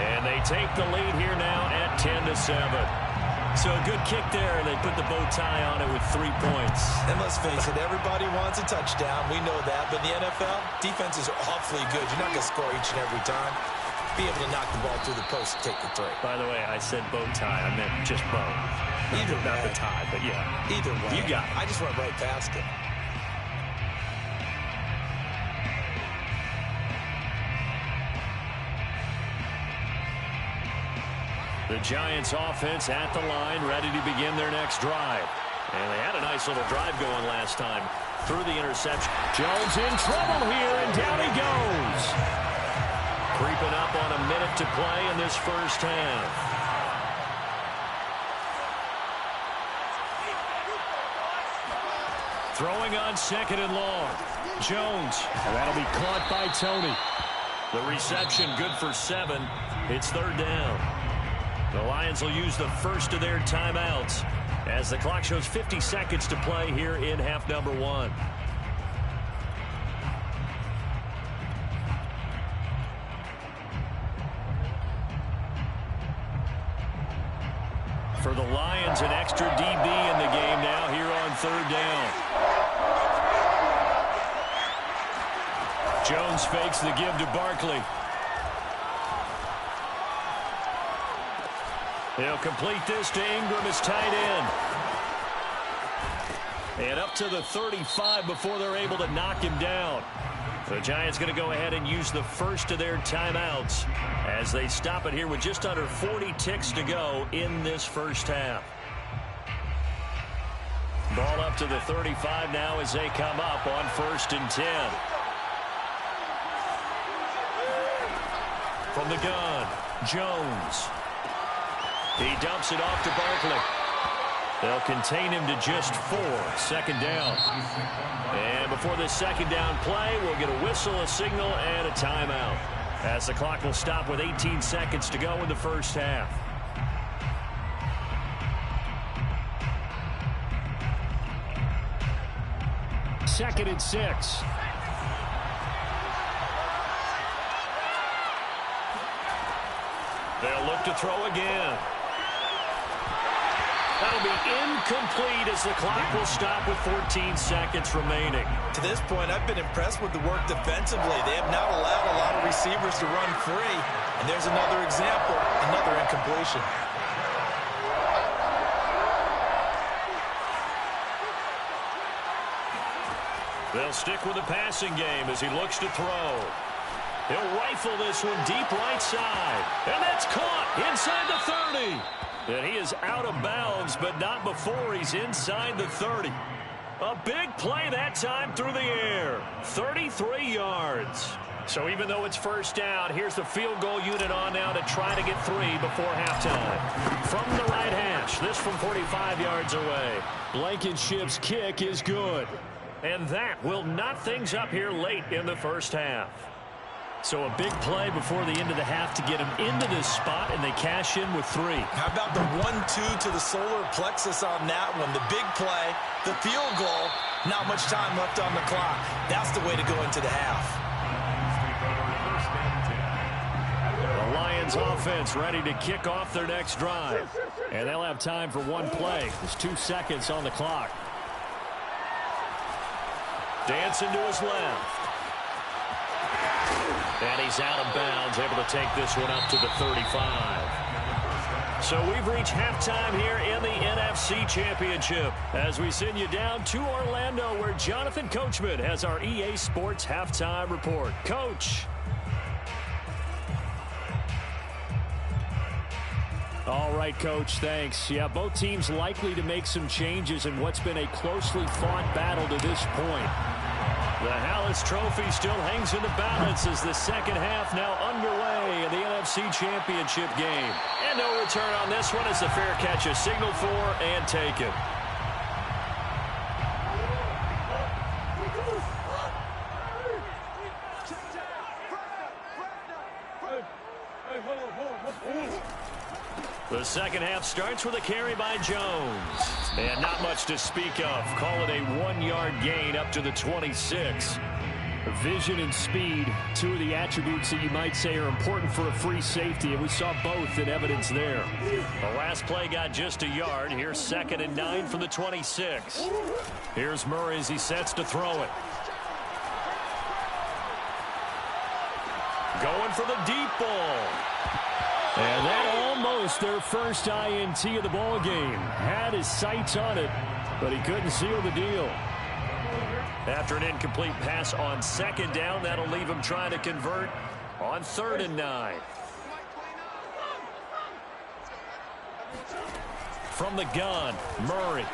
And they take the lead here now at 10-7. So a good kick there, and they put the bow tie on it with 3 points.
And let's face it, everybody wants a touchdown. We know that. But in the NFL, defenses are awfully good. You're not going to score each and every time. Be able to knock the ball through the post and take the 3.
By the way, I said bow tie. I meant just bow.
Either
Not
way.
the tie, but yeah.
Either way.
You got it.
I just went right past it.
The Giants offense at the line, ready to begin their next drive. And they had a nice little drive going last time through the interception. Jones in trouble here, and down he goes. Creeping up on a minute to play in this 1st half. Throwing on 2nd and long. Jones, and that'll be caught by Tony. The reception good for 7. It's 3rd down. The Lions will use the first of their timeouts as the clock shows 50 seconds to play here in half number 1. For the Lions, an extra DB in the game now here on 3rd down. Jones fakes the give to Barkley. He'll complete this to Ingram, his tight end. And up to the 35 before they're able to knock him down. The Giants going to go ahead and use the first of their timeouts as they stop it here with just under 40 ticks to go in this 1st half. Ball up to the 35 now as they come up on 1st and 10. From the gun, Jones. He dumps it off to Barkley. They'll contain him to just 4. 2nd down. And before this 2nd down play, we'll get a whistle, a signal, and a timeout. As the clock will stop with 18 seconds to go in the 1st half. Second and 6. They'll look to throw again. That'll be incomplete as the clock will stop with 14 seconds remaining.
To this point, I've been impressed with the work defensively. They have not allowed a lot of receivers to run free. And there's another example, another incompletion.
They'll stick with the passing game as he looks to throw. He'll rifle this one deep right side. And that's caught inside the 30. And he is out of bounds, but not before he's inside the 30. A big play that time through the air. 33 yards. So even though it's 1st down, here's the field goal unit on now to try to get 3 before halftime. From the right hash, this from 45 yards away. Blankenship's kick is good. And that will knot things up here late in the 1st half. So a big play before the end of the half to get them into this spot, and they cash in with 3.
How about the 1-2 to the solar plexus on that one? The big play, the field goal, not much time left on the clock. That's the way to go into the half.
The Lions offense ready to kick off their next drive. And they'll have time for one play. There's 2 seconds on the clock. Dancing to his left. And he's out of bounds, able to take this one up to the 35. So we've reached halftime here in the NFC Championship as we send you down to Orlando, where Jonathan Coachman has our EA Sports Halftime Report. Coach. All right, Coach, thanks. Yeah, both teams likely to make some changes in what's been a closely fought battle to this point. The Hallis Trophy still hangs in the balance as the second half now underway in the NFC Championship game. And no return on this one as the fair catch is signaled for and taken. The second half starts with a carry by Jones. And not much to speak of. Call it a 1-yard gain up to the 26. Vision and speed, 2 of the attributes that you might say are important for a free safety, and we saw both in evidence there. The last play got just a yard. Here's 2nd and 9 from the 26. Here's Murray as he sets to throw it. Going for the deep ball. And that almost their first INT of the ball game. Had his sights on it, but he couldn't seal the deal. After an incomplete pass on 2nd down, that'll leave him trying to convert on 3rd and 9. From the gun, Murray.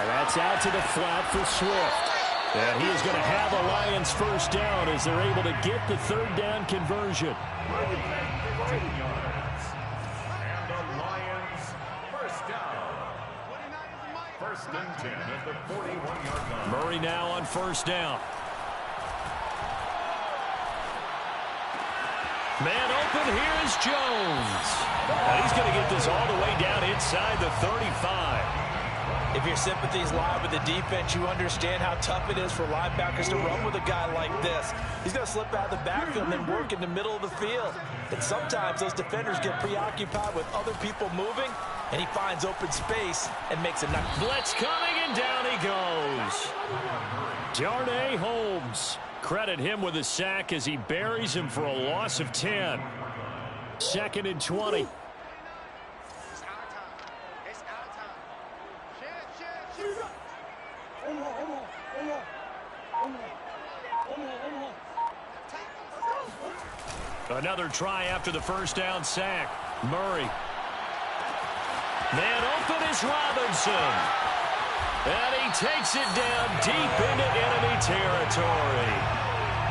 And that's out to the flat for Swift. And he is going to have a Lions first down as they're able to get the 3rd down conversion.
And the Lions first down. 1st and 10 at the 41-yard line.
Murray now on 1st down. Man open, here is Jones. And he's going to get this all the way down inside the 35.
If your sympathies lie with the defense, you understand how tough it is for linebackers to run with a guy like this. He's going to slip out of the backfield and then work in the middle of the field. And sometimes those defenders get preoccupied with other people moving, and he finds open space and makes a nice
blitz coming, and down he goes. Darnay Holmes. Credit him with a sack as he buries him for a loss of 10. 2nd and 20. Another try after the first down sack. Murray. Man open is Robinson. And he takes it down deep into enemy territory.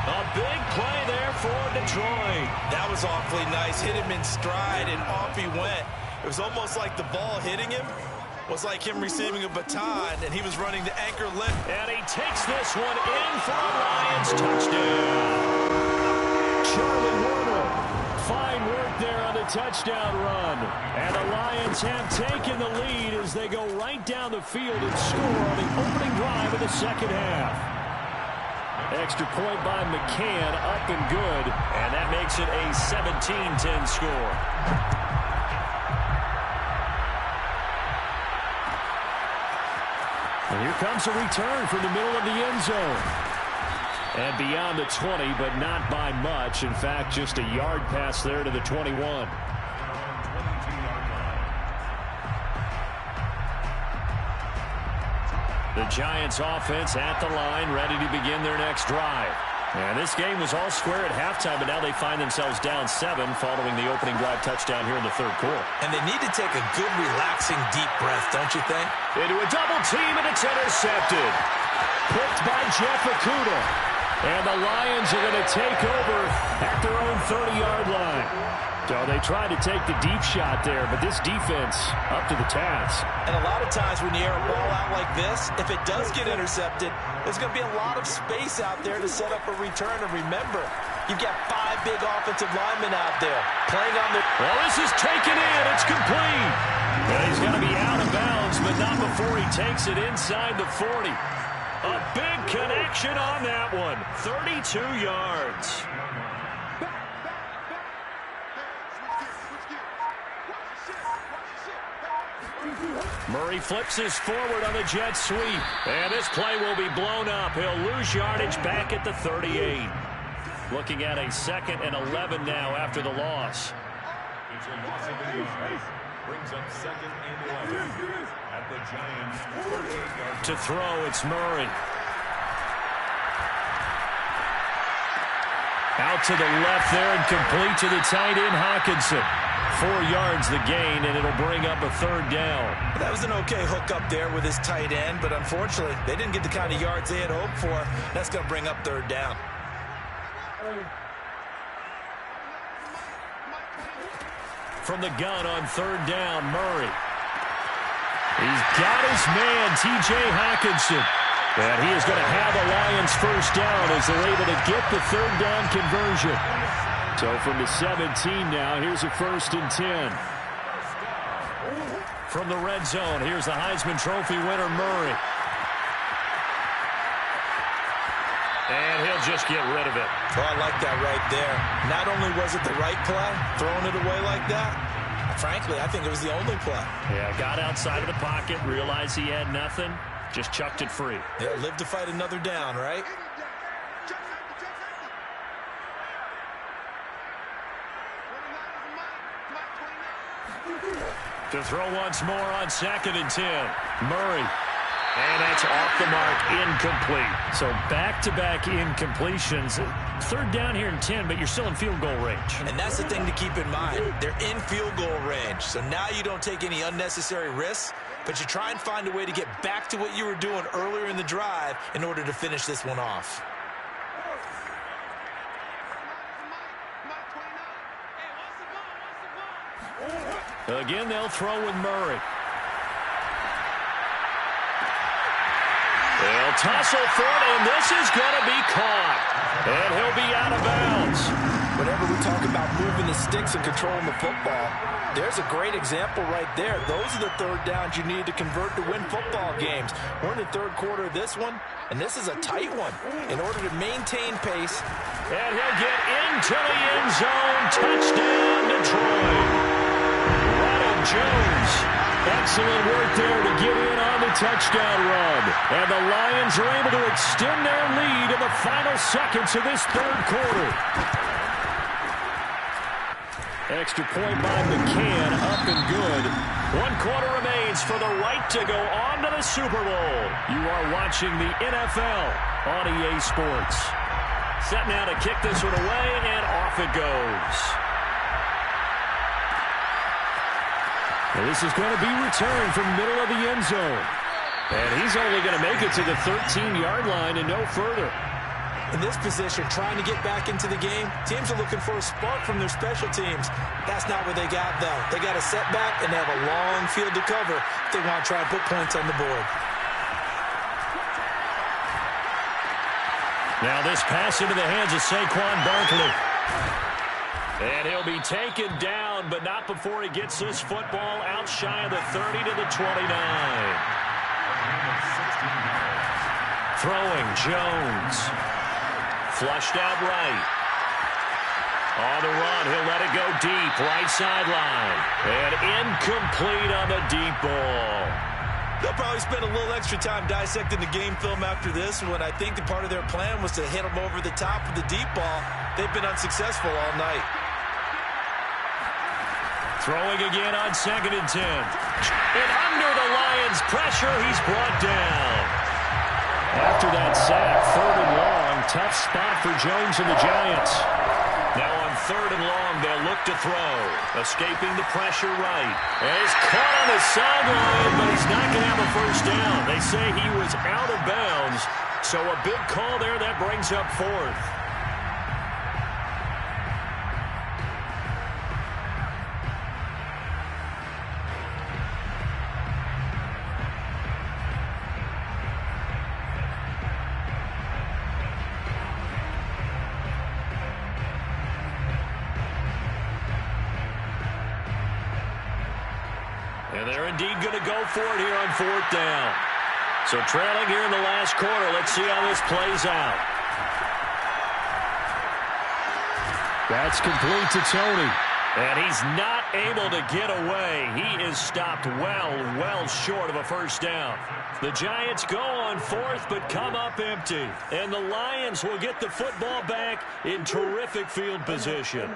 A big play there for Detroit.
That was awfully nice. Hit him in stride, and off he went. It was almost like the ball hitting him was like him receiving a baton, and he was running the anchor lift.
And he takes this one in for a Lions touchdown. Charlie Warner, fine work there on the touchdown run. And the Lions have taken the lead as they go right down the field and score on the opening drive of the second half. Extra point by McCann, up and good. And that makes it a 17-10 score. And here comes a return from the middle of the end zone. And beyond the 20, but not by much. In fact, just a yard pass there to the 21. The Giants offense at the line, ready to begin their next drive. And this game was all square at halftime, but now they find themselves down 7 following the opening drive touchdown here in the 3rd quarter.
And they need to take a good, relaxing, deep breath, don't you think?
Into a double team, and it's intercepted. Picked by Jeff Okudah. And the Lions are going to take over at their own 30-yard line. So they tried to take the deep shot there, but this defense up to the task.
And a lot of times when you air a ball out like this, if it does get intercepted, there's going to be a lot of space out there to set up a return. And remember, you've got 5 big offensive linemen out there playing on the...
Well, this is taken in. It's complete. And he's going to be out of bounds, but not before he takes it inside the 40. A big connection on that one. 32 yards. Murray flips this forward on the jet sweep. And this play will be blown up. He'll lose yardage back at the 38. Looking at a 2nd and 11 now after the loss.
It's a loss of 8. Brings up 2nd and 11 at the Giants' 48-yard.
To throw, it's Murray. Out to the left there and complete to the tight end, Hockenson. 4 yards the gain, and it'll bring up a 3rd down.
That was an okay hook up there with his tight end, but unfortunately, they didn't get the kind of yards they had hoped for. That's going to bring up 3rd down.
From the gun on 3rd down, Murray. He's got his man, T.J. Hockenson. And he is going to have the Lions 1st down as they're able to get the 3rd down conversion. So from the 17 now, here's a 1st and 10. From the red zone, here's the Heisman Trophy winner, Murray. And he'll just get rid of it.
Oh, I like that right there. Not only was it the right play, throwing it away like that, frankly, I think it was the only play.
Yeah, got outside of the pocket, realized he had nothing, just chucked it free.
Yeah, live to fight another down, right?
To throw once more on 2nd and 10. Murray. And that's off the mark, incomplete. So back-to-back incompletions. 3rd down here and 10, but you're still in field goal range.
And that's the thing to keep in mind. They're in field goal range. So now you don't take any unnecessary risks, but you try and find a way to get back to what you were doing earlier in the drive in order to finish this one off.
Again, they'll throw with Murray. They'll tussle for it, and this is going to be caught. And he'll be out of bounds.
Whenever we talk about moving the sticks and controlling the football, there's a great example right there. Those are the 3rd downs you need to convert to win football games. We're in the 3rd quarter of this one, and this is a tight one. In order to maintain pace.
And he'll get into the end zone. Touchdown, Detroit. Ronald Jones. Excellent work there to get in on the touchdown run. And the Lions are able to extend their lead in the final seconds of this 3rd quarter. Extra point by McCann, up and good. 1 quarter remains for the right to go on to the Super Bowl. You are watching the NFL on EA Sports. Set now to kick this one away, and off it goes. Well, this is going to be returned from the middle of the end zone. And he's only going to make it to the 13-yard line and no further.
In this position, trying to get back into the game, teams are looking for a spark from their special teams. That's not what they got, though. They got a setback, and they have a long field to cover if they want to try and put points on the board.
Now this pass into the hands of Saquon Barkley. And he'll be taken down, but not before he gets this football out shy of the 30 to the 29. Throwing, Jones. Flushed out right. On the run, he'll let it go deep, right sideline. And incomplete on the deep ball.
They'll probably spend a little extra time dissecting the game film after this one. I think the part of their plan was to hit them over the top with the deep ball. They've been unsuccessful all night.
Throwing again on 2nd and 10. And under the Lions' pressure, he's brought down. After that sack, 3rd and long, tough spot for Jones and the Giants. Now on 3rd and long, they'll look to throw. Escaping the pressure right. And he's caught on the sideline, but he's not going to have a 1st down. They say he was out of bounds, So a big call there that brings up fourth. And they're indeed going to go for it here on fourth down. So trailing here in the last quarter. Let's see how this plays out. That's complete to Tony. And he's not able to get away. He is stopped well short of a first down. The Giants go on fourth but come up empty. And the Lions will get the football back in terrific field position.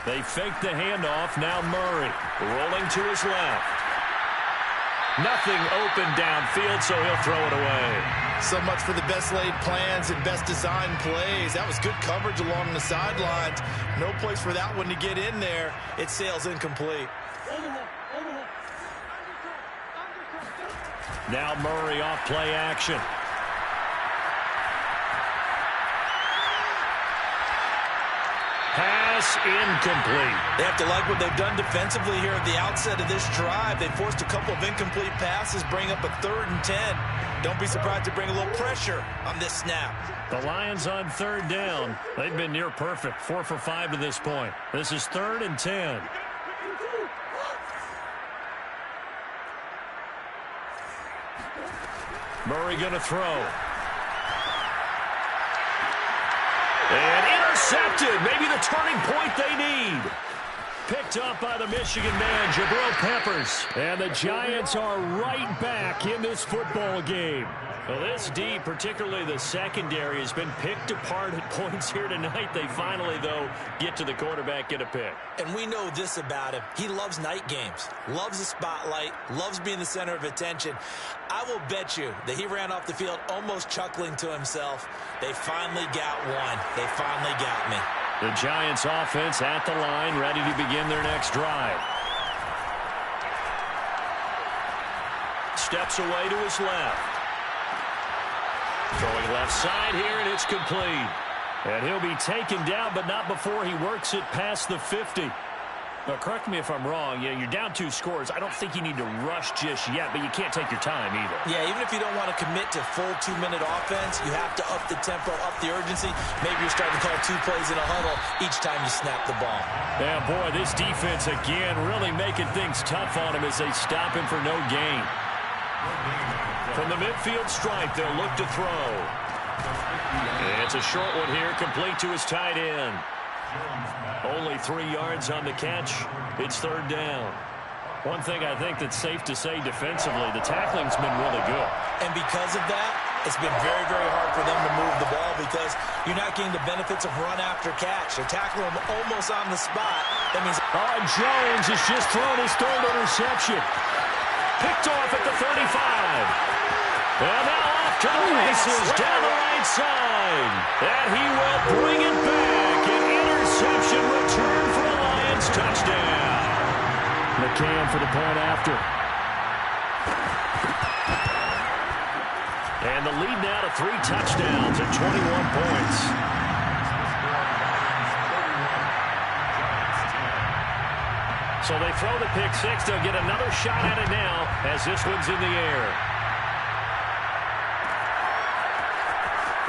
They fake the handoff. Now Murray rolling to his left. Nothing open downfield, so he'll throw it away.
So much for the best laid plans and best designed plays. That was good coverage along the sidelines. No place for that one to get in there. It sails incomplete.
Now Murray off play action. Pass incomplete.
They have to like what they've done defensively here at the outset of this drive. They forced a couple of incomplete passes, bring up a 3rd and 10. Don't be surprised to bring a little pressure on this snap.
The Lions on third down. They've been near perfect. 4 for 5 to this point. This is 3rd and 10. Murray going to throw. And intercepted. Maybe the turning point they need. Picked up by the Michigan man, Jabril Peppers. And the Giants are right back in this football game. Well, this D, particularly the secondary, has been picked apart at points here tonight. They finally, though, get to the quarterback, get a pick.
And we know this about him. He loves night games, loves the spotlight, loves being the center of attention. I will bet you that he ran off the field almost chuckling to himself. They finally got one. They finally got me.
The Giants offense at the line, ready to begin their next drive. Steps away to his left. Throwing left side here, and it's complete. And he'll be taken down, but not before he works it past the 50. Now, correct me if I'm wrong. You're down 2 scores. I don't think you need to rush just yet, but you can't take your time either.
Yeah, even if you don't want to commit to full 2-minute offense, you have to up the tempo, up the urgency. Maybe you're starting to call 2 plays in a huddle each time you snap the ball.
Yeah, boy, this defense, again, really making things tough on him as they stop him for no gain. From the midfield stripe, they'll look to throw. It's a short one here, complete to his tight end. Only 3 yards on the catch. It's 3rd down. One thing I think that's safe to say defensively, the tackling's been really good.
And because of that, it's been very, very hard for them to move the ball because you're not getting the benefits of run after catch. They're tackling them almost on the spot. That means
Jones has just thrown his 3rd interception. Picked off at the 35. And now off to the races down the right side. And he will bring it back. An interception return for the Lions. Touchdown. McCann for the point after. And the lead now to 3 touchdowns at 21 points. So they throw the pick 6. They'll get another shot at it now as this one's in the air.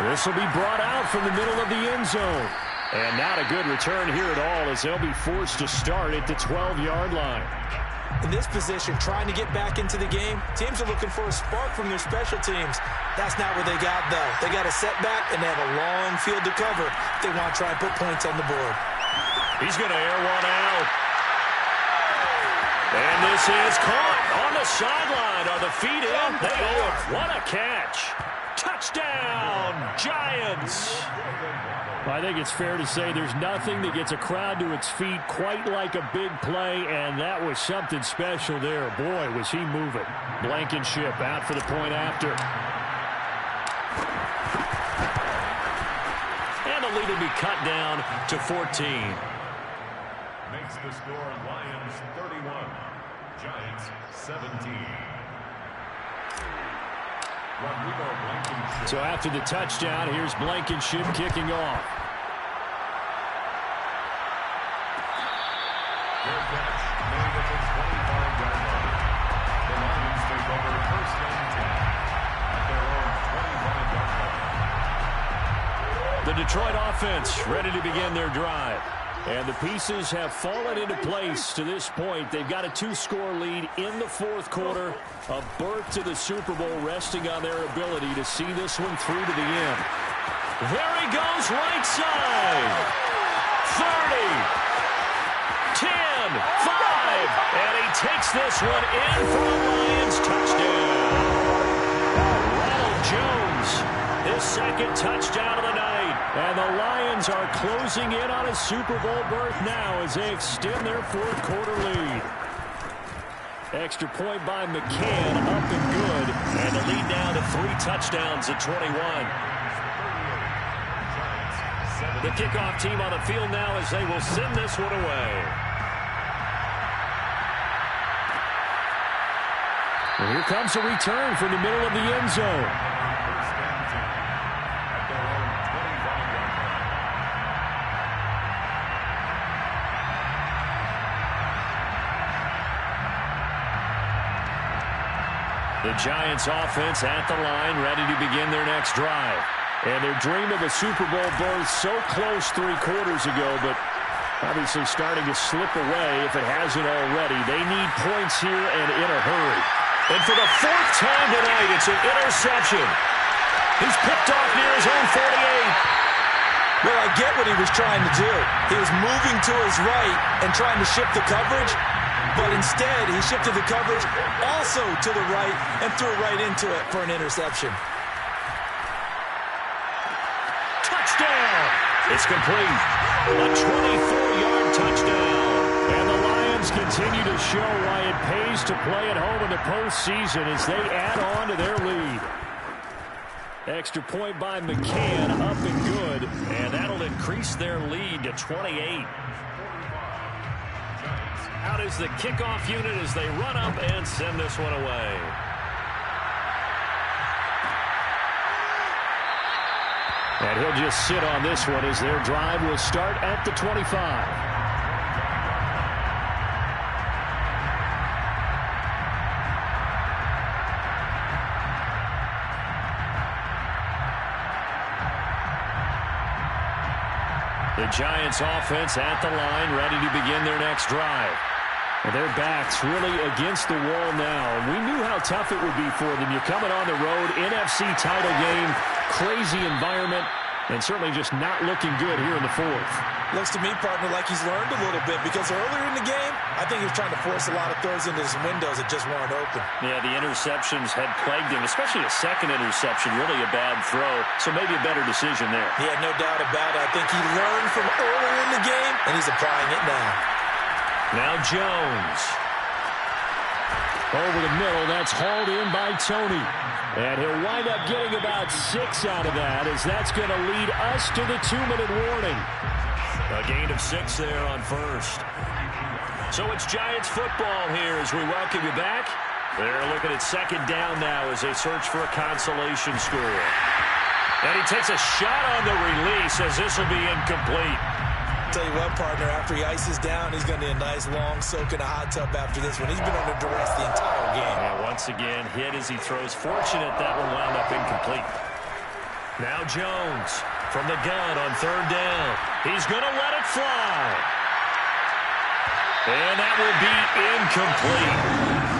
This will be brought out from the middle of the end zone. And not a good return here at all as they'll be forced to start at the 12-yard line.
In this position, trying to get back into the game, teams are looking for a spark from their special teams. That's not what they got, though. They got a setback, and they have a long field to cover if they want to try and put points on the board.
He's going to air one out. And this is caught on the sideline. Are the feet in? They are. What a catch. Touchdown, Giants. I think it's fair to say there's nothing that gets a crowd to its feet quite like a big play, and that was something special there. Boy, was he moving. Blankenship out for the point after. And the lead will be cut down to 14.
Makes the score Lions 31, Giants 17. Rodrigo Blankenship.
So after the touchdown, here's Blankenship kicking off.
Their catch made at the 25-yard line. The Lions take over first and 10 at their own 25-yard line.
The Detroit offense ready to begin their drive. And the pieces have fallen into place to this point. They've got a 2-score lead in the fourth quarter. A berth to the Super Bowl resting on their ability to see this one through to the end. There he goes, right side. 30, 10, 5. And he takes this one in for a Lions touchdown. Ronald Jones, his second touchdown of the night. And the Lions are closing in on a Super Bowl berth now as they extend their fourth quarter lead. Extra point by McCann, up and good. And the lead now to 3 touchdowns at 21. The kickoff team on the field now as they will send this one away. And here comes a return from the middle of the end zone. The Giants offense at the line, ready to begin their next drive. And their dream of a Super Bowl berth so close 3 quarters ago, but obviously starting to slip away if it hasn't already. They need points here and in a hurry. And for the 4th time tonight, it's an interception. He's picked off near his own 48.
Well, I get what he was trying to do. He was moving to his right and trying to shift the coverage. But instead, he shifted the coverage also to the right and threw right into it for an interception.
Touchdown! It's complete. A 24-yard touchdown. And the Lions continue to show why it pays to play at home in the postseason as they add on to their lead. Extra point by McCann, up and good. And that'll increase their lead to 28. Out is the kickoff unit as they run up and send this one away. And he'll just sit on this one as their drive will start at the 25. The Giants offense at the line, ready to begin their next drive. And their backs really against the wall now. And we knew how tough it would be for them. You're coming on the road, NFC title game, crazy environment, and certainly just not looking good here in the fourth.
Looks to me, partner, like he's learned a little bit because earlier in the game, I think he was trying to force a lot of throws into some windows that just weren't open.
Yeah, the interceptions had plagued him, especially a second interception, really a bad throw. So maybe a better decision there.
Yeah, no doubt about it. I think he learned from earlier in the game, and he's applying it now.
Now Jones. Over the middle, that's hauled in by Tony. And he'll wind up getting about 6 out of that as that's going to lead us to the 2-minute warning. A gain of 6 there on first. So it's Giants football here as we welcome you back. They're looking at second down now as they search for a consolation score. And he takes a shot on the release as this will be incomplete.
Tell you what, partner, after he ices down, he's going to need a nice long soak in a hot tub after this one. He's been under duress the entire game.
And once again, hit as he throws. Fortunate that one wound up incomplete. Now Jones from the gun on third down. He's going to let it fly. And that will be incomplete.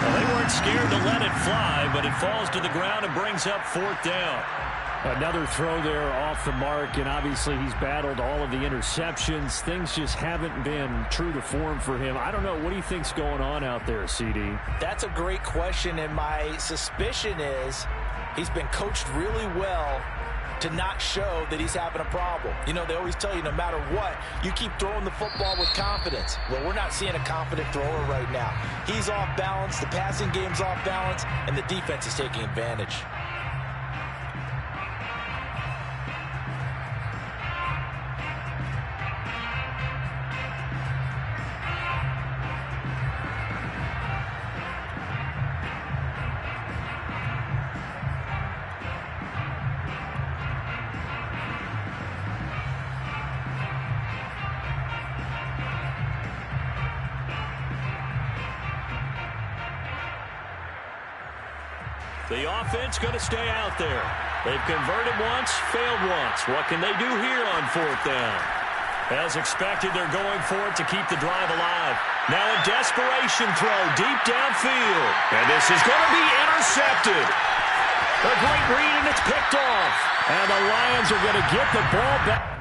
Well, they weren't scared to let it fly, but it falls to the ground and brings up fourth down. Another throw there off the mark, and obviously he's battled all of the interceptions. Things just haven't been true to form for him. I don't know. What do you think's going on out there, CD?
That's a great question, and my suspicion is he's been coached really well to not show that he's having a problem. You know, they always tell you no matter what, you keep throwing the football with confidence. Well, we're not seeing a confident thrower right now. He's off balance, the passing game's off balance, and the defense is taking advantage.
The offense going to stay out there. They've converted once, failed once. What can they do here on fourth down? As expected, they're going for it to keep the drive alive. Now a desperation throw deep downfield. And this is going to be intercepted. A great read, and it's picked off. And the Lions are going to get the ball back.